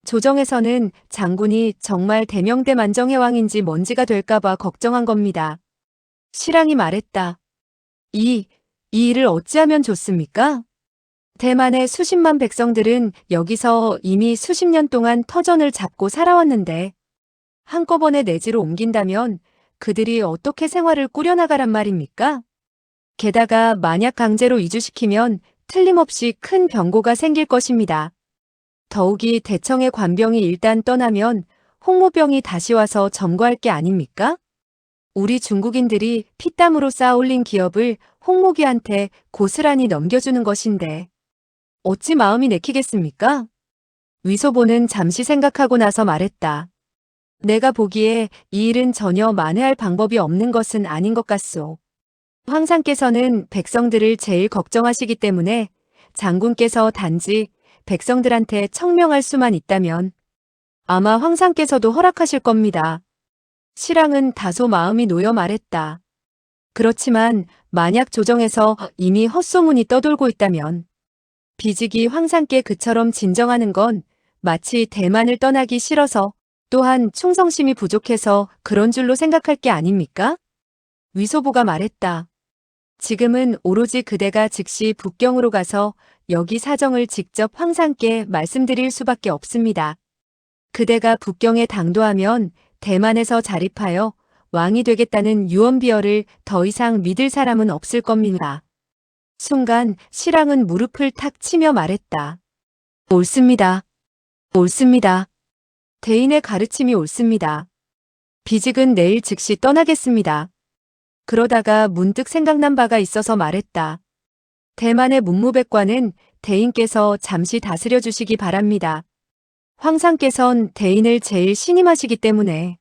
[SPEAKER 1] 조정에서는 장군이 정말 대명대만정해왕인지 뭔지가 될까봐 걱정한 겁니다. 실랑이 말했다. 이 일을 어찌하면 좋습니까? 대만의 수십만 백성들은 여기서 이미 수십 년 동안 터전을 잡고 살아왔는데 한꺼번에 내지로 옮긴다면 그들이 어떻게 생활을 꾸려나가란 말입니까? 게다가 만약 강제로 이주시키면 틀림없이 큰 병고가 생길 것입니다. 더욱이 대청의 관병이 일단 떠나면 홍모병이 다시 와서 점거할 게 아닙니까? 우리 중국인들이 피땀으로 쌓아 올린 기업을 홍모기한테 고스란히 넘겨주는 것인데 어찌 마음이 내키겠습니까? 위소보는 잠시 생각하고 나서 말했다. 내가 보기에 이 일은 전혀 만회할 방법이 없는 것은 아닌 것 같소. 황상께서는 백성들을 제일 걱정하시기 때문에 장군께서 단지 백성들한테 청명할 수만 있다면 아마 황상께서도 허락하실 겁니다. 실랑은 다소 마음이 놓여 말했다. 그렇지만 만약 조정에서 이미 헛소문이 떠돌고 있다면 비직이 황상께 그처럼 진정하는 건 마치 대만을 떠나기 싫어서 또한 충성심이 부족해서 그런 줄로 생각할 게 아닙니까? 위소보가 말했다. 지금은 오로지 그대가 즉시 북경으로 가서 여기 사정을 직접 황상께 말씀드릴 수밖에 없습니다. 그대가 북경에 당도하면 대만에서 자립하여 왕이 되겠다는 유언비어를 더 이상 믿을 사람은 없을 겁니다. 순간 실랑은 무릎을 탁 치며 말했다. 옳습니다. 옳습니다. 대인의 가르침이 옳습니다. 비직은 내일 즉시 떠나겠습니다. 그러다가 문득 생각난 바가 있어서 말했다. 대만의 문무백관은 대인께서 잠시 다스려 주시기 바랍니다. 황상께선 대인을 제일 신임하시기 때문에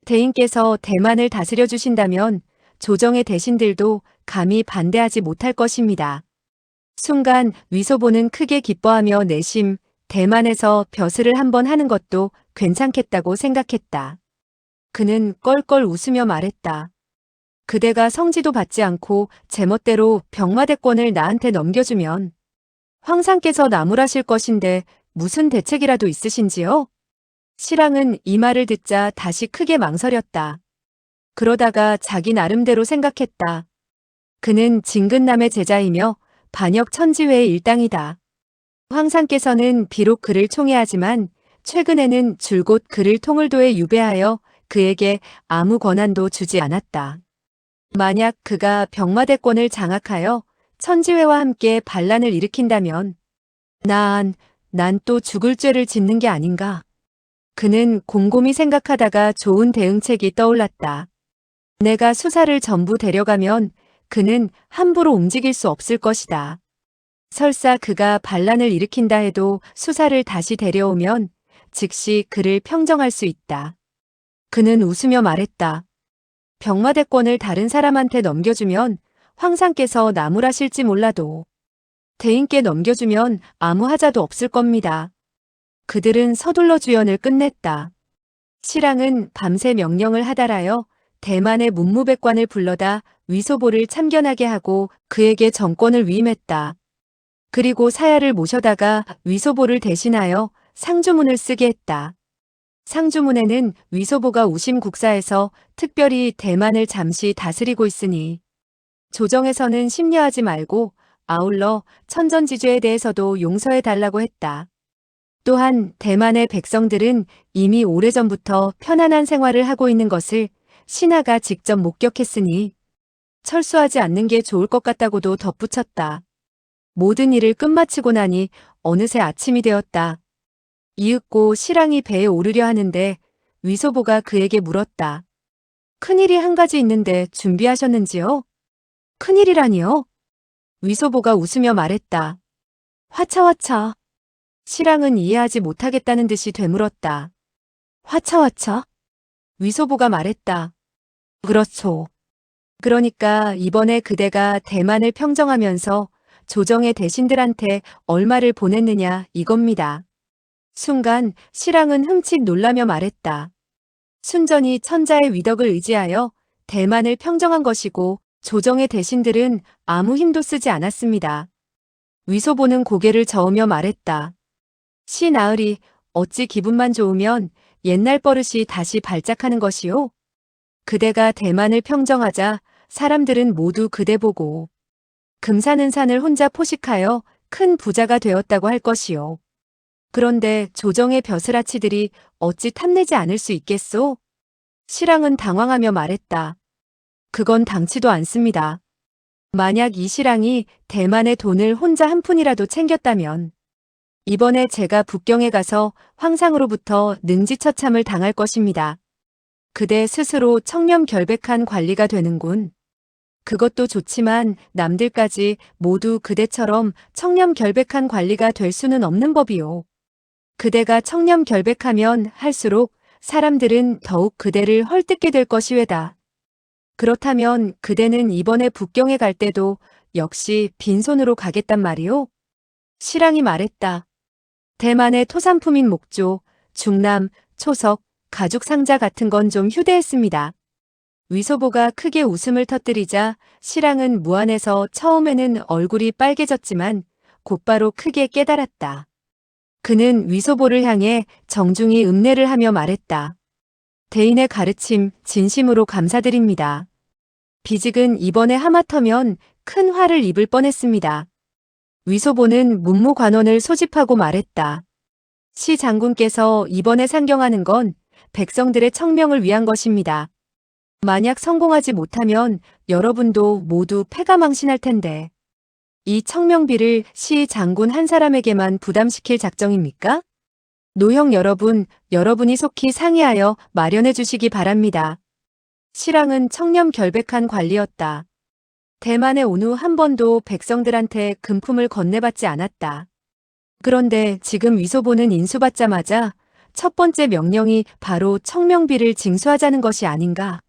[SPEAKER 1] 대인께서 대만을 다스려 주신다면 조정의 대신들도 감히 반대하지 못할 것입니다. 순간 위소보는 크게 기뻐하며 내심 대만에서 벼슬을 한번 하는 것도 괜찮겠다고 생각했다. 그는 껄껄 웃으며 말했다. 그대가 성지도 받지 않고 제멋대로 병마대권을 나한테 넘겨주면 황상께서 나무라실 것인데 무슨 대책이라도 있으신지요? 실랑은 이 말을 듣자 다시 크게 망설였다. 그러다가 자기 나름대로 생각했다. 그는 진근남의 제자이며 반역 천지회의 일당이다. 황상께서는 비록 그를 총애하지만 최근에는 줄곧 그를 통을도에 유배하여 그에게 아무 권한도 주지 않았다. 만약 그가 병마대권을 장악하여 천지회와 함께 반란을 일으킨다면 난 또 죽을 죄를 짓는 게 아닌가. 그는 곰곰이 생각하다가 좋은 대응책이 떠올랐다. 내가 수사를 전부 데려가면 그는 함부로 움직일 수 없을 것이다. 설사 그가 반란을 일으킨다 해도 수사를 다시 데려오면 즉시 그를 평정할 수 있다. 그는 웃으며 말했다. 병마대권을 다른 사람한테 넘겨주면 황상께서 나무라실지 몰라도 대인께 넘겨주면 아무 하자도 없을 겁니다. 그들은 서둘러 주연을 끝냈다. 실랑은 밤새 명령을 하달하여 대만의 문무백관을 불러다 위소보를 참견하게 하고 그에게 정권을 위임했다. 그리고 사야를 모셔다가 위소보를 대신하여 상주문을 쓰게 했다. 상주문에는 위소보가 우심국사에서 특별히 대만을 잠시 다스리고 있으니 조정에서는 심려하지 말고 아울러 천전지주에 대해서도 용서해 달라고 했다. 또한 대만의 백성들은 이미 오래전부터 편안한 생활을 하고 있는 것을 신하가 직접 목격했으니 철수하지 않는 게 좋을 것 같다고도 덧붙였다. 모든 일을 끝마치고 나니 어느새 아침이 되었다. 이윽고 실랑이 배에 오르려 하는데 위소보가 그에게 물었다. 큰일이 한 가지 있는데 준비하셨는지요? 큰일이라니요? 위소보가 웃으며 말했다. 화차화차. 실랑은 이해하지 못하겠다는 듯이 되물었다. 화차화차? 위소보가 말했다. 그렇소. 그러니까 이번에 그대가 대만을 평정하면서 조정의 대신들한테 얼마를 보냈느냐 이겁니다. 순간 실랑은 흠칫 놀라며 말했다. 순전히 천자의 위덕을 의지하여 대만을 평정한 것이고 조정의 대신들은 아무 힘도 쓰지 않았습니다. 위소보는 고개를 저으며 말했다. 시 나으리 어찌 기분만 좋으면 옛날 버릇이 다시 발작하는 것이오? 그대가 대만을 평정하자 사람들은 모두 그대 보고 금사는 산을 혼자 포식하여 큰 부자가 되었다고 할 것이오. 그런데 조정의 벼슬아치들이 어찌 탐내지 않을 수 있겠소? 실랑은 당황하며 말했다. 그건 당치도 않습니다. 만약 이 실랑이 대만의 돈을 혼자 한 푼이라도 챙겼다면 이번에 제가 북경에 가서 황상으로부터 능지처참을 당할 것입니다. 그대 스스로 청렴결백한 관리가 되는군. 그것도 좋지만 남들까지 모두 그대처럼 청렴결백한 관리가 될 수는 없는 법이오. 그대가 청렴결백하면 할수록 사람들은 더욱 그대를 헐뜯게 될 것이외다. 그렇다면 그대는 이번에 북경에 갈 때도 역시 빈손으로 가겠단 말이오? 실랑이 말했다. 대만의 토산품인 목조, 중남, 초석, 가죽 상자 같은 건 좀 휴대했습니다. 위소보가 크게 웃음을 터뜨리자 실랑은 무안에서 처음에는 얼굴이 빨개졌지만 곧바로 크게 깨달았다. 그는 위소보를 향해 정중히 읍내를 하며 말했다. 대인의 가르침 진심으로 감사드립니다. 비직은 이번에 하마터면 큰 화를 입을 뻔했습니다. 위소보는 문무관원을 소집하고 말했다. 시 장군께서 이번에 상경하는 건 백성들의 청명을 위한 것입니다. 만약 성공하지 못하면 여러분도 모두 패가망신할 텐데 이 청명비를 시 장군 한 사람에게만 부담시킬 작정입니까? 노형 여러분, 여러분이 속히 상의하여 마련해 주시기 바랍니다. 실랑은 청렴결백한 관리였다. 대만에 온 후 한 번도 백성들한테 금품을 건네받지 않았다. 그런데 지금 위소보는 인수받자마자 첫 번째 명령이 바로 청명비를 징수하자는 것이 아닌가.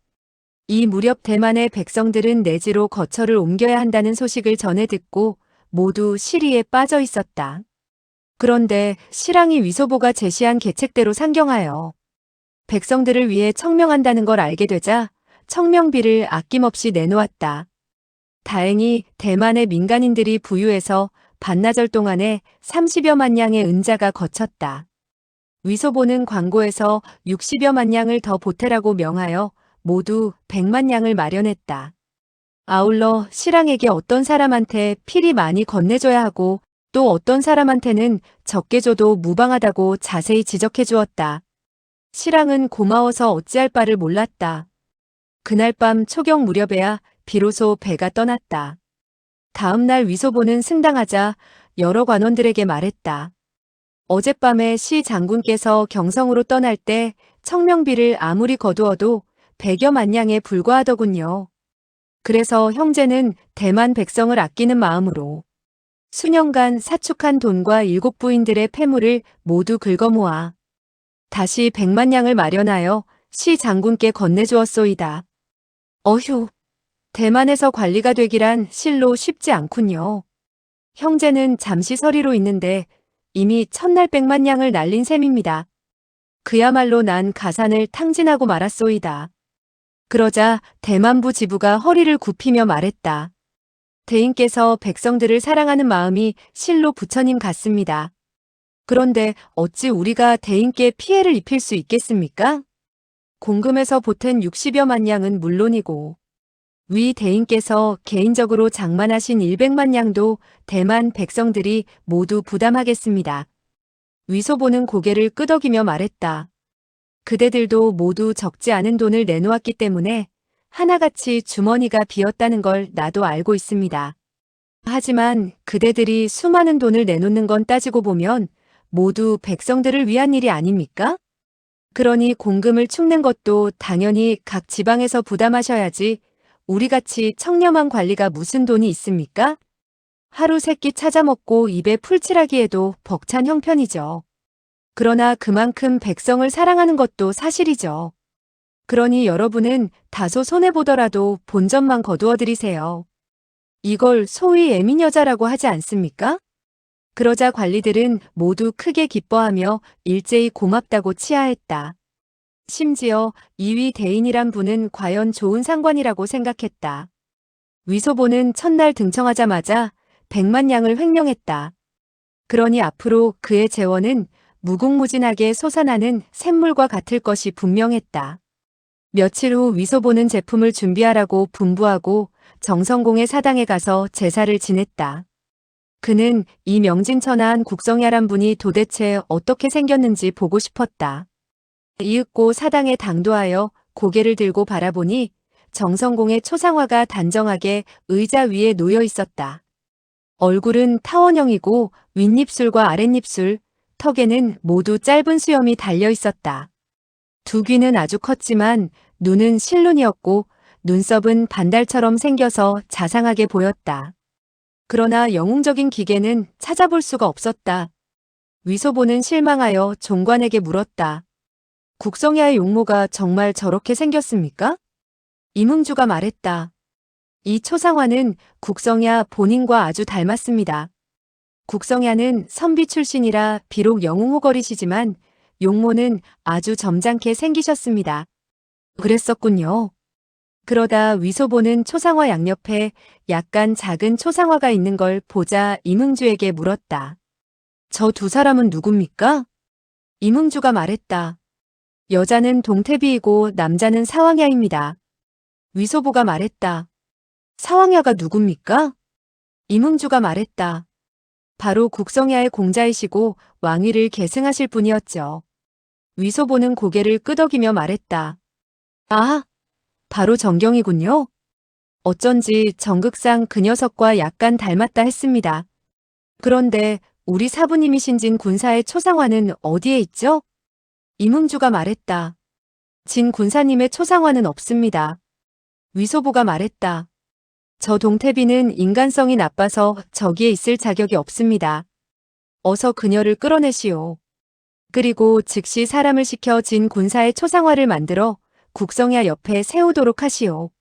[SPEAKER 1] 이 무렵 대만의 백성들은 내지로 거처를 옮겨야 한다는 소식을 전해 듣고 모두 시리에 빠져 있었다. 그런데 실랑이 위소보가 제시한 계책대로 상경하여 백성들을 위해 청명한다는 걸 알게 되자 청명비를 아낌없이 내놓았다. 다행히 대만의 민간인들이 부유해서 반나절 동안에 30여만 냥의 은자가 거쳤다. 위소보는 광고에서 60여만 냥을 더 보태라고 명하여 모두 100만 냥을 마련했다. 아울러 실랑에게 어떤 사람한테 필히 많이 건네줘야 하고 또 어떤 사람한테는 적게 줘도 무방하다고 자세히 지적해 주었다. 실랑은 고마워서 어찌할 바를 몰랐다. 그날 밤 초경 무렵에야 비로소 배가 떠났다. 다음 날 위소보는 승당하자 여러 관원들에게 말했다. 어젯밤에 시 장군께서 경성으로 떠날 때 청명비를 아무리 거두어도 100여만 냥에 불과하더군요. 그래서 형제는 대만 백성을 아끼는 마음으로 수년간 사축한 돈과 7부인들의 폐물을 모두 긁어모아 다시 100만 냥을 마련하여 시 장군께 건네주었소이다. 어휴, 대만에서 관리가 되기란 실로 쉽지 않군요. 형제는 잠시 서리로 있는데 이미 첫날 100만 냥을 날린 셈입니다. 그야말로 난 가산을 탕진하고 말았소이다. 그러자 대만부 지부가 허리를 굽히며 말했다. 대인께서 백성들을 사랑하는 마음이 실로 부처님 같습니다. 그런데 어찌 우리가 대인께 피해를 입힐 수 있겠습니까? 공금에서 보탠 60여만 냥은 물론이고 위 대인께서 개인적으로 장만하신 100만 냥도 대만 백성들이 모두 부담하겠습니다. 위소보는 고개를 끄덕이며 말했다. 그대들도 모두 적지 않은 돈을 내놓았기 때문에 하나같이 주머니가 비었다는 걸 나도 알고 있습니다. 하지만 그대들이 수많은 돈을 내놓는 건 따지고 보면 모두 백성들을 위한 일이 아닙니까? 그러니 공금을 축낸 것도 당연히 각 지방에서 부담하셔야지 우리같이 청렴한 관리가 무슨 돈이 있습니까? 하루 세끼 찾아먹고 입에 풀칠하기에도 벅찬 형편이죠. 그러나 그만큼 백성을 사랑하는 것도 사실이죠. 그러니 여러분은 다소 손해보더라도 본전만 거두어드리세요. 이걸 소위 애민여자라고 하지 않습니까? 그러자 관리들은 모두 크게 기뻐하며 일제히 고맙다고 치하했다. 심지어 이위 대인이란 분은 과연 좋은 상관이라고 생각했다. 위소보는 첫날 등청하자마자 100만 냥을 횡령했다. 그러니 앞으로 그의 재원은 무궁무진하게 솟아나는 샘물과 같을 것이 분명했다. 며칠 후 위소보는 제품을 준비하라고 분부하고 정성공의 사당에 가서 제사를 지냈다. 그는 이 명진천하한 국성야란 분이 도대체 어떻게 생겼는지 보고 싶었다. 이윽고 사당에 당도하여 고개를 들고 바라보니 정성공의 초상화가 단정하게 의자 위에 놓여 있었다. 얼굴은 타원형이고 윗입술과 아랫입술, 턱에는 모두 짧은 수염이 달려 있었다. 두 귀는 아주 컸지만 눈은 실눈이었고 눈썹은 반달처럼 생겨서 자상하게 보였다. 그러나 영웅적인 기계는 찾아볼 수가 없었다. 위소보는 실망하여 종관에게 물었다. 국성야의 용모가 정말 저렇게 생겼습니까? 임흥주가 말했다. 이 초상화는 국성야 본인과 아주 닮았습니다. 국성야는 선비 출신이라 비록 영웅호걸이시지만 용모는 아주 점잖게 생기셨습니다. 그랬었군요. 그러다 위소보는 초상화 양옆에 약간 작은 초상화가 있는 걸 보자 임흥주에게 물었다. 저 두 사람은 누굽니까? 임흥주가 말했다. 여자는 동태비이고 남자는 사왕야입니다. 위소보가 말했다. 사왕야가 누굽니까? 임흥주가 말했다. 바로 국성야의 공자이시고 왕위를 계승하실 분이었죠. 위소보는 고개를 끄덕이며 말했다. 아, 바로 정경이군요. 어쩐지 전극상 그 녀석과 약간 닮았다 했습니다. 그런데 우리 사부님이신 군사의 초상화는 어디에 있죠? 임흥주가 말했다. 진 군사님의 초상화는 없습니다. 위소보가 말했다. 저 동태비는 인간성이 나빠서 저기에 있을 자격이 없습니다. 어서 그녀를 끌어내시오. 그리고 즉시 사람을 시켜 진 군사의 초상화를 만들어 국성야 옆에 세우도록 하시오.